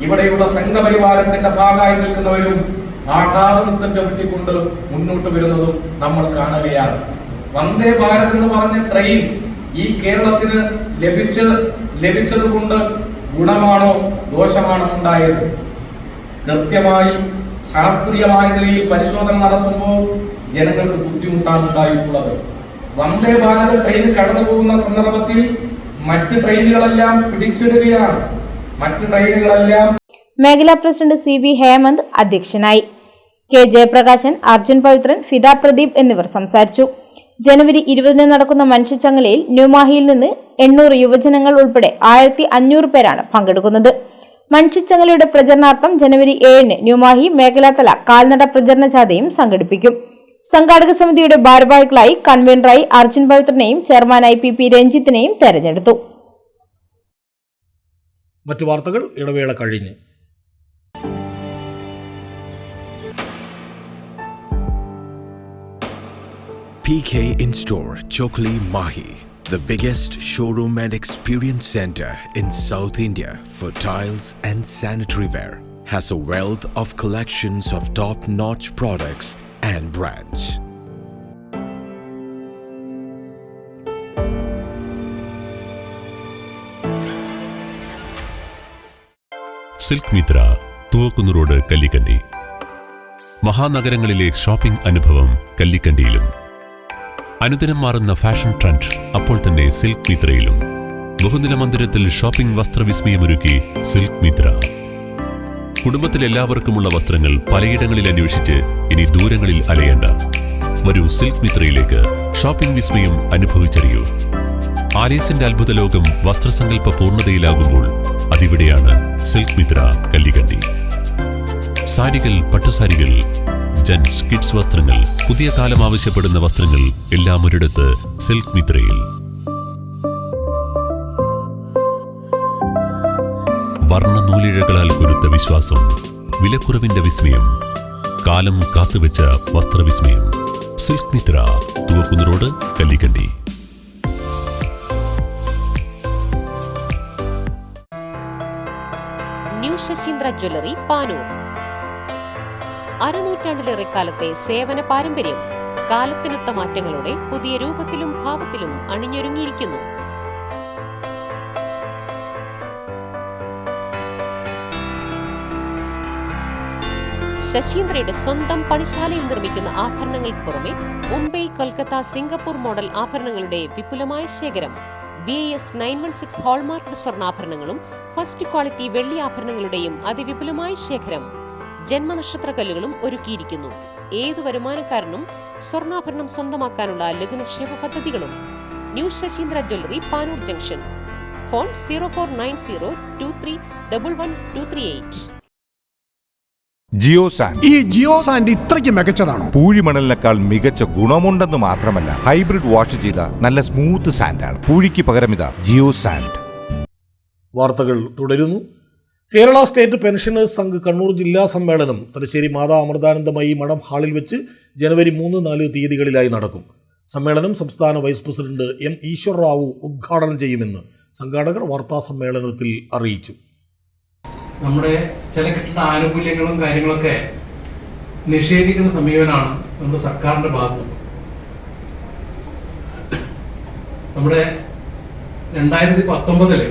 ഇവിടെയുള്ള സംഘപരിവാരത്തിന്റെ ഭാഗമായി നിൽക്കുന്നവരും ആഘാതനൃത്തം ചവിട്ടിക്കൊണ്ട് മുന്നോട്ട് വരുന്നതും നമ്മൾ കാണുകയാണ്. വന്ദേ ഭാരത് എന്ന് പറഞ്ഞ ട്രെയിൻ ഈ കേരളത്തിന് ലഭിച്ചതുകൊണ്ട് ഗുണമാണോ ദോഷമാണോ ഉണ്ടായത്? കൃത്യമായി ശാസ്ത്രീയമായ നിലയിൽ പരിശോധന നടത്തുമ്പോൾ ജനങ്ങൾക്ക് ബുദ്ധിമുട്ടാണ് ഉണ്ടായിട്ടുള്ളത്. വന്ദേ ഭാരത് ട്രെയിൻ കടന്നു പോകുന്ന സന്ദർഭത്തിൽ മറ്റ് ട്രെയിനുകളെല്ലാം പിടിച്ചിടുകയാണ്. മേഖലാ പ്രസിഡന്റ് CB ഹേമന്ത് അധ്യക്ഷനായി. K ജയപ്രകാശൻ, അർജുൻ പവിത്രൻ, ഫിദ പ്രദീപ് എന്നിവർ സംസാരിച്ചു. ജനുവരി 20 നടക്കുന്ന മനുഷ്യച്ചങ്ങലയിൽ ന്യൂമാഹിയിൽ നിന്ന് 800 യുവജനങ്ങൾ ഉൾപ്പെടെ 1500 പേരാണ് പങ്കെടുക്കുന്നത്. മനുഷ്യച്ചങ്ങലയുടെ പ്രചരണാർത്ഥം ജനുവരി 7 ന്യൂമാഹി മേഖലാതല കാൽനട പ്രചരണ ജാഥയും സംഘടിപ്പിക്കും. സംഘാടക സമിതിയുടെ ഭാരവാഹികളായി കൺവീനറായി അർജുൻ പവിത്രനെയും ചെയർമാനായി PP രഞ്ജിത്തിനെയും തെരഞ്ഞെടുത്തു. മറ്റു വാർത്തകൾ ഇടവേള കഴിഞ്ഞ്. PK In-Store, Chokli, Mahi, the biggest showroom and experience center in South India for tiles and sanitary ware, has a wealth of collections of top-notch products and brands. Silk Mithra, Thuvakkunnu road, Kallikandi. മഹാനഗരങ്ങളിലെ shopping അനുഭവം കല്ലിക്കണ്ടിയിലും. അനുദിനം മാറുന്ന fashion trend അപ്പോൾ തന്നെ silk മിത്രയിലും. ബഹുനില മന്ദിരത്തിൽ shopping വസ്ത്രവിസ്മയമൊരുക്കി silk Mitra. കുടുംബത്തിലെല്ലാവർക്കുമുള്ള വസ്ത്രങ്ങൾ പലയിടങ്ങളിൽ അന്വേഷിച്ച് ഇനി ദൂരങ്ങളിൽ അലയേണ്ട. വരൂ സിൽക്ക് മിത്രയിലേക്ക്. ഷോപ്പിംഗ് വിസ്മയം അനുഭവിച്ചറിയൂ. ആലീസിന്റെ അത്ഭുത ലോകം വസ്ത്രസങ്കല്പ പൂർണ്ണതയിലാകുമ്പോൾ അതിവിടെയാണ് സിൽക്ക് മിത്ര, കല്ലിക്കണ്ടി. സാരികൾ, പട്ടുസാരികൾ, ജെന്റ്സ്, കിഡ്സ് വസ്ത്രങ്ങൾ, പുതിയ കാലം ആവശ്യപ്പെടുന്ന വസ്ത്രങ്ങൾ എല്ലാം ഒരിടത്ത് സിൽക്ക് മിത്രയിൽ. വർണ്ണ നൂലിഴകളാൽ കൊരുത്ത വിശ്വാസം, വിലക്കുറവിന്റെ വിസ്മയം, കാലം കാത്തുവെച്ച വസ്ത്രവിസ്മയം. Silk Mithra, Thuvakkunnu road, Kallikandi. New Saseendra jewellery, Panoor. അരനൂറ്റാണ്ടിലേറെ കാലത്തെ സേവന പാരമ്പര്യം കാലത്തിനൊത്ത മാറ്റങ്ങളോടെ പുതിയ രൂപത്തിലും ഭാവത്തിലും അണിഞ്ഞൊരുങ്ങിയിരിക്കുന്നു. ശശീന്ദ്രയുടെ സ്വന്തം പണിശാലയിൽ നിർമ്മിക്കുന്ന ആഭരണങ്ങൾക്ക് പുറമെ മുംബൈ, കൊൽക്കത്ത, സിംഗപ്പൂർ മോഡൽ ആഭരണങ്ങളുടെ വിപുലമായ ശേഖരം. BIS 916 ഹോൾമാർക്ക് സ്വർണ്ണാഭരണങ്ങളും ഫസ്റ്റ് ക്വാളിറ്റി വെള്ളി ആഭരണങ്ങളുടെയും അതിവിപുലമായ ശേഖരം. ജന്മനക്ഷത്ര കല്ലുകളും ഒരുക്കിയിരിക്കുന്നു. ഏതു വരുമാനക്കാരനും സ്വർണ്ണാഭരണം സ്വന്തമാക്കാനുള്ള ലഘുനിക്ഷേപ പദ്ധതികളും. New Saseendra jewellery, Panoor junction. Phone 049023112238. Jio sand. ഈ ജിയോ സാൻഡ് ഇത്രയ്ക്ക് മികച്ചതാണോ? പൂഴിമണലിനേക്കാൾ മികച്ച ഗുണമുണ്ടെന്ന് മാത്രമല്ല, ഹൈബ്രിഡ് വാഷ് ചെയ്ത നല്ല സ്മൂത്ത് സാൻഡാണ്. പൂഴിക്ക് പകരം ഇതാ ജിയോ സാൻഡ്. വാർത്തകൾ തുടരുന്നു. കേരള സ്റ്റേറ്റ് പെൻഷനേഴ്സ് സംഘ് കണ്ണൂർ ജില്ലാ സമ്മേളനം തലശ്ശേരി മാതാ അമൃതാനന്ദമയി മഠം ഹാളിൽ വെച്ച് ജനുവരി 3-4 തീയതികളിലായി നടക്കും. സമ്മേളനം സംസ്ഥാന vice president M. Eshwar Rao ഉദ്ഘാടനം ചെയ്യുമെന്ന് സംഘാടകർ വാർത്താസമ്മേളനത്തിൽ അറിയിച്ചു. നമ്മുടെ ചില കിട്ടുന്ന ആനുകൂല്യങ്ങളും കാര്യങ്ങളൊക്കെ നിഷേധിക്കുന്ന സമീപനമാണ് നമ്മുടെ സർക്കാരിന്റെ ഭാഗത്ത്. നമ്മുടെ 2019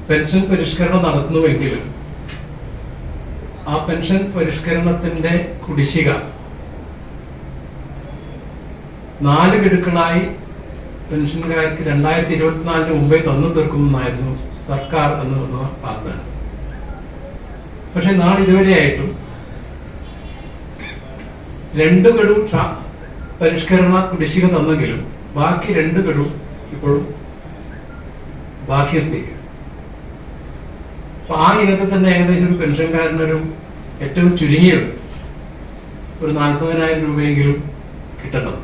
പെൻഷൻ പരിഷ്കരണം നടത്തുന്നുവെങ്കിലും ആ പെൻഷൻ പരിഷ്കരണത്തിന്റെ കുടിശ്ശിക 4 ഗഡുക്കളായി പെൻഷൻകാർക്ക് 2024 മുമ്പേ തന്നു തീർക്കുമെന്നായിരുന്നു സർക്കാർ എന്ന് വന്ന വാഗ്ദാനം. പക്ഷെ നാളിതുവരെയായിട്ടും 2 ഗഡു പരിഷ്കരണ കുടിശ്ശിക തന്നെങ്കിലും ബാക്കി 2 ഗഡു ഇപ്പോഴും ബാക്കി നിർത്തിയിരിക്കും. അപ്പൊ ആ ഇനത്തിൽ തന്നെ ഏകദേശം ഒരു പെൻഷൻകാരനൊരു ഏറ്റവും ചുരുങ്ങിയത് ഒരു 40,000 രൂപയെങ്കിലും കിട്ടണം.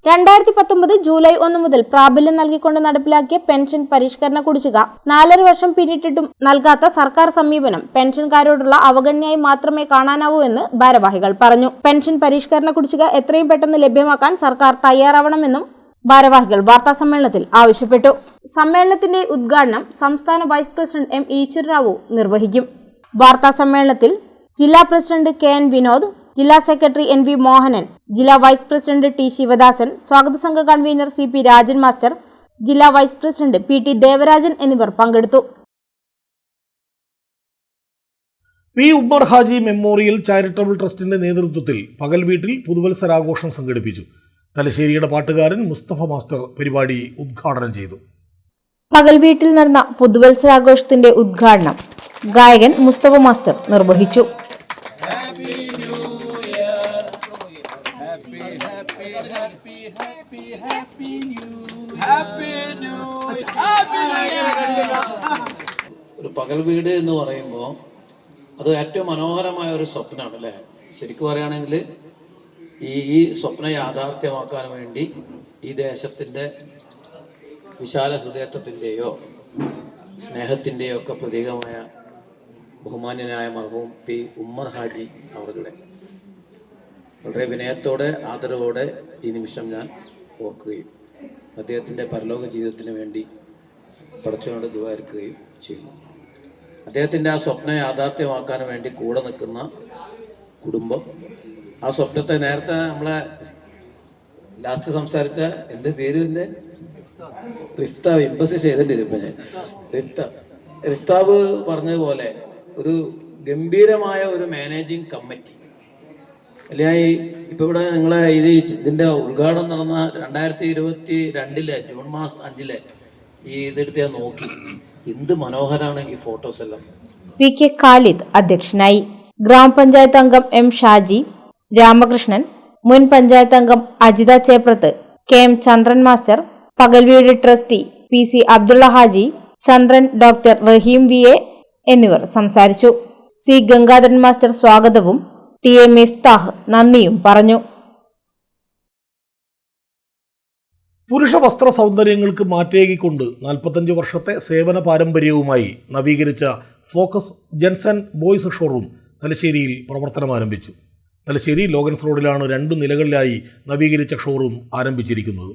2019 ജൂലൈ 1 മുതൽ പ്രാബല്യം നൽകിക്കൊണ്ട് നടപ്പിലാക്കിയ പെൻഷൻ പരിഷ്കരണ കുടിശ്ശിക 4.5 വർഷം പിന്നിട്ടിട്ടും നൽകാത്ത സർക്കാർ സമീപനം പെൻഷൻകാരോടുള്ള അവഗണനയായി മാത്രമേ കാണാനാവൂ എന്ന് ഭാരവാഹികൾ പറഞ്ഞു. പെൻഷൻ പരിഷ്കരണ കുടിശ്ശിക എത്രയും പെട്ടെന്ന് ലഭ്യമാക്കാൻ സർക്കാർ തയ്യാറാവണമെന്നും ഭാരവാഹികൾ വാർത്താസമ്മേളനത്തിൽ ആവശ്യപ്പെട്ടു. സമ്മേളനത്തിന്റെ ഉദ്ഘാടനം സംസ്ഥാന വൈസ് പ്രസിഡന്റ് M. ഈശ്വരറാവു നിർവഹിക്കും. വാർത്താസമ്മേളനത്തിൽ ജില്ലാ പ്രസിഡന്റ് KN വിനോദ്, ജില്ലാ സെക്രട്ടറി NV മോഹനൻ, ജില്ലാ വൈസ് പ്രസിഡന്റ് T. ശിവദാസൻ, സ്വാഗത സംഘ കൺവീനർ CP രാജൻ മാസ്റ്റർ, ജില്ലാ വൈസ് പ്രസിഡന്റ് PT ദേവരാജൻ എന്നിവർ പങ്കെടുത്തു. P. Ummer Haji memorial charitable ട്രസ്റ്റിന്റെ നേതൃത്വത്തിൽ പകൽ വീട്ടിൽ പുതുവത്സരാഘോഷം സംഘടിപ്പിച്ചു. തലശ്ശേരിയുടെ പാട്ടുകാരൻ മുസ്തഫ മാസ്റ്റർ പരിപാടി ഉദ്ഘാടനം ചെയ്തു. പകൽ വീട്ടിൽ നടന്ന പുതുവത്സരാഘോഷത്തിന്റെ ഉദ്ഘാടനം ഗായകൻ മുസ്തഫ മാസ്റ്റർ നിർവഹിച്ചു. ഒരു പകൽ വീട് എന്ന് പറയുമ്പോൾ അത് ഏറ്റവും മനോഹരമായ ഒരു സ്വപ്നമാണ് അല്ലേ? ശരിക്കും പറയുകയാണെങ്കിൽ ഈ സ്വപ്നം യാഥാർത്ഥ്യമാക്കാൻ വേണ്ടി ഈ ദേശത്തിൻ്റെ വിശാല ഹൃദയത്വത്തിൻ്റെയോ സ്നേഹത്തിൻ്റെയോ ഒക്കെ പ്രതീകമായ ബഹുമാന്യനായ മർഹൂം പി. ഉമ്മർ ഹാജി അവരുടെ വളരെ വിനയത്തോടെ ആദരവോടെ ഈ നിമിഷം ഞാൻ ഓർക്കുകയും അദ്ദേഹത്തിൻ്റെ പരലോക ജീവിതത്തിന് വേണ്ടി പടച്ചവനോട് ദുആഇരക്കുകയും ചെയ്യുന്നു. അദ്ദേഹത്തിൻ്റെ ആ സ്വപ്നം യാഥാർത്ഥ്യമാക്കാൻ വേണ്ടി കൂടെ നിൽക്കുന്ന കുടുംബം, ആ സ്വപ്നത്തെ നേരത്തെ നമ്മളെ ലാസ്റ്റ് സംസാരിച്ച എൻ്റെ പേരിൻ്റെ റിഫ്താബ് ഇമ്പസ് ചെയ്തിട്ടിരിപ്പം ഞാൻ റിഫ്താബ് പറഞ്ഞതുപോലെ ഒരു ഗംഭീരമായ ഒരു മാനേജിങ് കമ്മിറ്റി അല്ലെങ്കിൽ ഇപ്പം ഇവിടെ നിങ്ങളെ ഇതിൻ്റെ ഉദ്ഘാടനം നടന്ന 2022 ജൂൺ മാസം 5 ഈ ഇതെടുത്ത് ഞാൻ നോക്കി. എന്ത് മനോഹരമാണ് ഈ ഫോട്ടോസ് എല്ലാം. PK ഖാലിദ് അധ്യക്ഷനായി. ഗ്രാമപഞ്ചായത്ത് അംഗം M. ഷാജി, രാമകൃഷ്ണൻ, മുൻ പഞ്ചായത്ത് അംഗം അജിത ചേപ്രത്ത്, KM ചന്ദ്രൻ മാസ്റ്റർ, പകൽവീട് trustee PC Abdulla Haji, Chandran, doctor Raheem VA എന്നിവർ സംസാരിച്ചു. C. ഗംഗാധരൻ മാസ്റ്റർ സ്വാഗതവും TA മിഫ്താഹ് നന്ദിയും പറഞ്ഞു. പുരുഷ വസ്ത്ര സൗന്ദര്യങ്ങൾക്ക് മാറ്റേകിക്കൊണ്ട് 45 വർഷത്തെ സേവന പാരമ്പര്യവുമായി നവീകരിച്ച focus gents and boys showroom തലശ്ശേരിയിൽ പ്രവർത്തനം ആരംഭിച്ചു. തലശ്ശേരി ലോഗൻസ് റോഡിലാണ് 2 നിലകളിലായി നവീകരിച്ച ഷോറൂം ആരംഭിച്ചിരിക്കുന്നത്.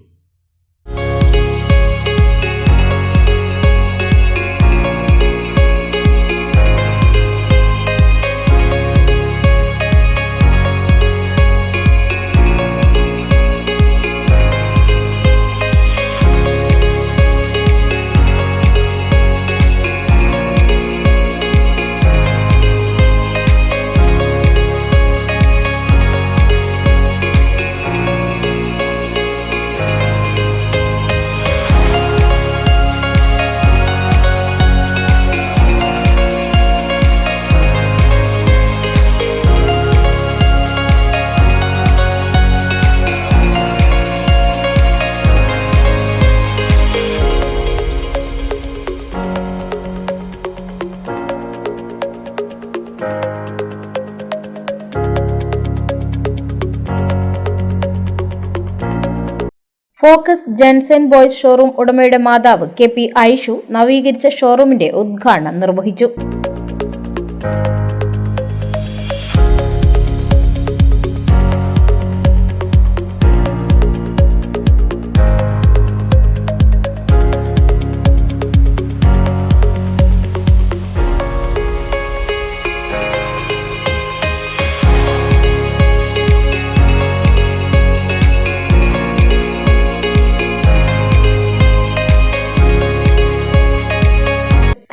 Focus gents and boys showroom ഉടമയുടെ മാതാവ് KP ഐഷു നവീകരിച്ച ഷോറൂമിന്റെ ഉദ്ഘാടനം നിർവഹിച്ചു.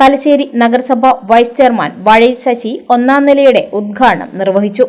തലശ്ശേരി നഗരസഭ വൈസ് ചെയർമാൻ വാഴയിൽ ശശി 1ാം നിലയുടെ ഉദ്ഘാടനം നിർവഹിച്ചു.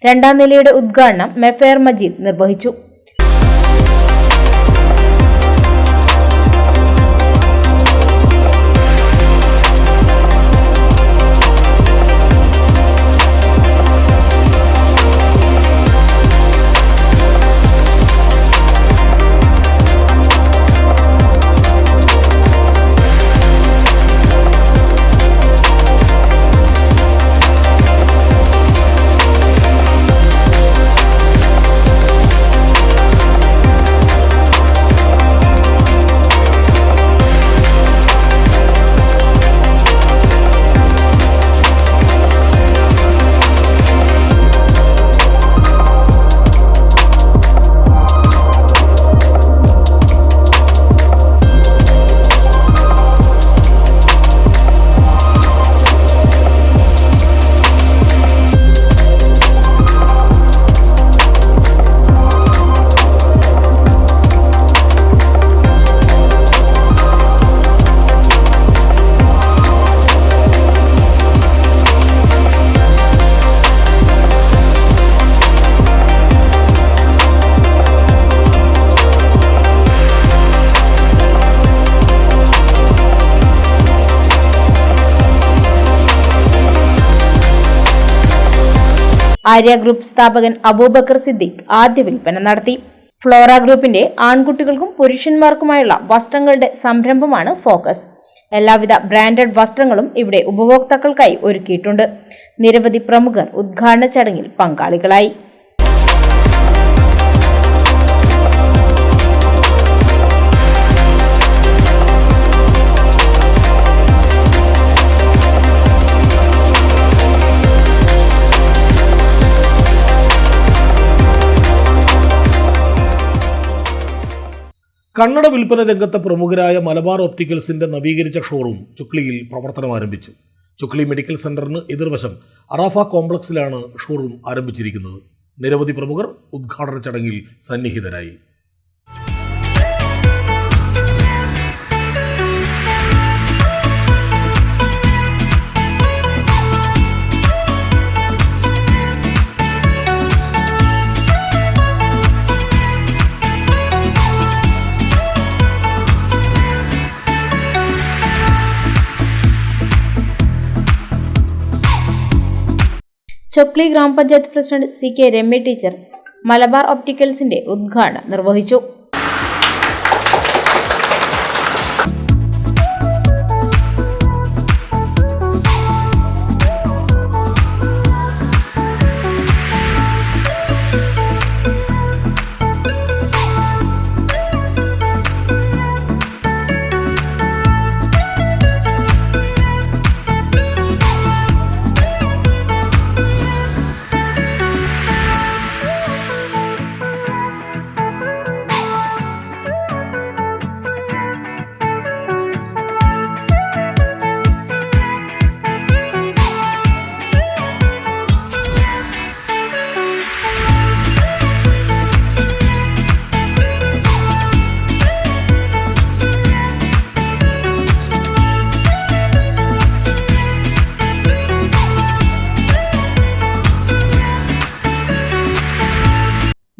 രണ്ടാം നിലയുടെ ഉദ്ഘാടനം മെഫേർ മജീദ് നിർവഹിച്ചു. ആര്യ ഗ്രൂപ്പ് സ്ഥാപകൻ അബൂബക്കർ സിദ്ദീഖ് ആദ്യ വിൽപ്പന നടത്തി. ഫ്ലോറ ഗ്രൂപ്പിന്റെ ആൺകുട്ടികൾക്കും പുരുഷന്മാർക്കുമായുള്ള വസ്ത്രങ്ങളുടെ സംരംഭമാണ് ഫോക്കസ്. എല്ലാവിധ ബ്രാൻഡഡ് വസ്ത്രങ്ങളും ഇവിടെ ഉപഭോക്താക്കൾക്കായി ഒരുക്കിയിട്ടുണ്ട്. നിരവധി പ്രമുഖർ ഉദ്ഘാടന ചടങ്ങിൽ പങ്കാളികളായി. കണ്ണട വിൽപ്പന രംഗത്തെ പ്രമുഖരായ മലബാർ ഒപ്റ്റിക്കൽസിന്റെ നവീകരിച്ച ഷോറൂം ചുക്ലിയിൽ പ്രവർത്തനം ആരംഭിച്ചു. ചുക്ലി മെഡിക്കൽ സെന്ററിന് എതിർവശം അറാഫ കോംപ്ലക്സിലാണ് ഷോറൂം ആരംഭിച്ചിരിക്കുന്നത്. നിരവധി പ്രമുഖർ ഉദ്ഘാടന ചടങ്ങിൽ സന്നിഹിതരായി. ചൊക്ലി ഗ്രാമപഞ്ചായത്ത് president CK Ramya teacher Malabar ഒപ്റ്റിക്കൽസിന്റെ ഉദ്ഘാടനം നിർവഹിച്ചു.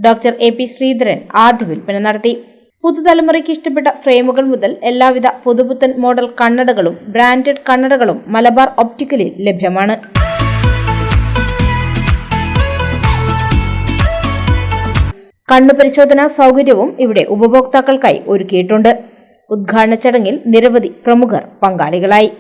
ഡോക്ടർ AP ശ്രീധരൻ ആദ്യ വിൽപ്പന നടത്തി. പുതുതലമുറയ്ക്ക് ഇഷ്ടപ്പെട്ട ഫ്രെയിമുകൾ മുതൽ എല്ലാവിധ പുതുപുത്തൻ മോഡൽ കണ്ണടകളും ബ്രാൻഡഡ് കണ്ണടകളും മലബാർ ഒപ്റ്റിക്കലിൽ ലഭ്യമാണ്. കണ്ണു പരിശോധനാ സൗകര്യവും ഇവിടെ ഉപഭോക്താക്കൾക്കായി ഒരുക്കിയിട്ടുണ്ട്. ഉദ്ഘാടന ചടങ്ങിൽ നിരവധി പ്രമുഖർ പങ്കാളികളായി.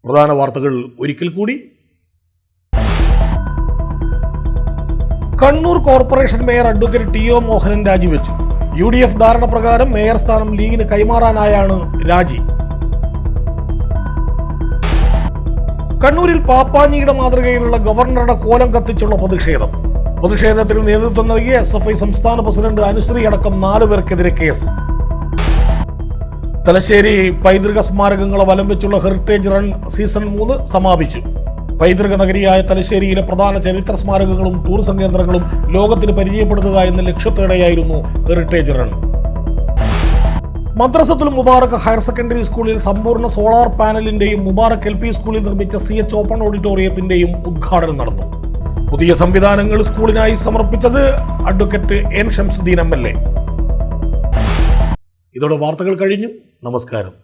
പ്രധാന വാർത്തകൾ ഒരിക്കൽ കൂടി. Kannur corporation mayor advocate T O. Mohanan രാജിവെച്ചു. UDF ധാരണ പ്രകാരം മേയർ സ്ഥാനം ലീഗിന് കൈമാറാനായാണ് രാജി. കണ്ണൂരിൽ പാപ്പാഞ്ഞിയുടെ മാതൃകയിലുള്ള ഗവർണറുടെ കോലം കത്തിച്ചുള്ള പ്രതിഷേധത്തിന് നേതൃത്വം നൽകിയ SFI സംസ്ഥാന പ്രസിഡന്റ് അനുശ്രീ അടക്കം 4 പേർക്കെതിരെ കേസ്. തലശ്ശേരി പൈതൃക സ്മാരകങ്ങളെ വലം വെച്ചുള്ള ഹെറിറ്റേജ് റൺ സീസൺ 3 സമാപിച്ചു. പൈതൃക നഗരിയായ തലശ്ശേരിയിലെ പ്രധാന ചരിത്ര സ്മാരകങ്ങളും ടൂറിസം കേന്ദ്രങ്ങളും ലോകത്തിന് പരിചയപ്പെടുത്തുക എന്ന ലക്ഷ്യത്തോടെയായിരുന്നു heritage run. Madrasathul Mubarak higher secondary സ്കൂളിൽ സമ്പൂർണ്ണ സോളാർ പാനലിന്റെയും മുബാറക് LP സ്കൂളിൽ നിർമ്മിച്ച CH ഓപ്പൺ ഓഡിറ്റോറിയത്തിന്റെയും ഉദ്ഘാടനം നടന്നു. പുതിയ സംവിധാനങ്ങൾ സ്കൂളിനായി സമർപ്പിച്ചത് അഡ്വക്കേറ്റ് N. ഷംസുദ്ദീൻ MLA. ഇതോടെ വാർത്തകൾ കഴിഞ്ഞു. നമസ്കാരം.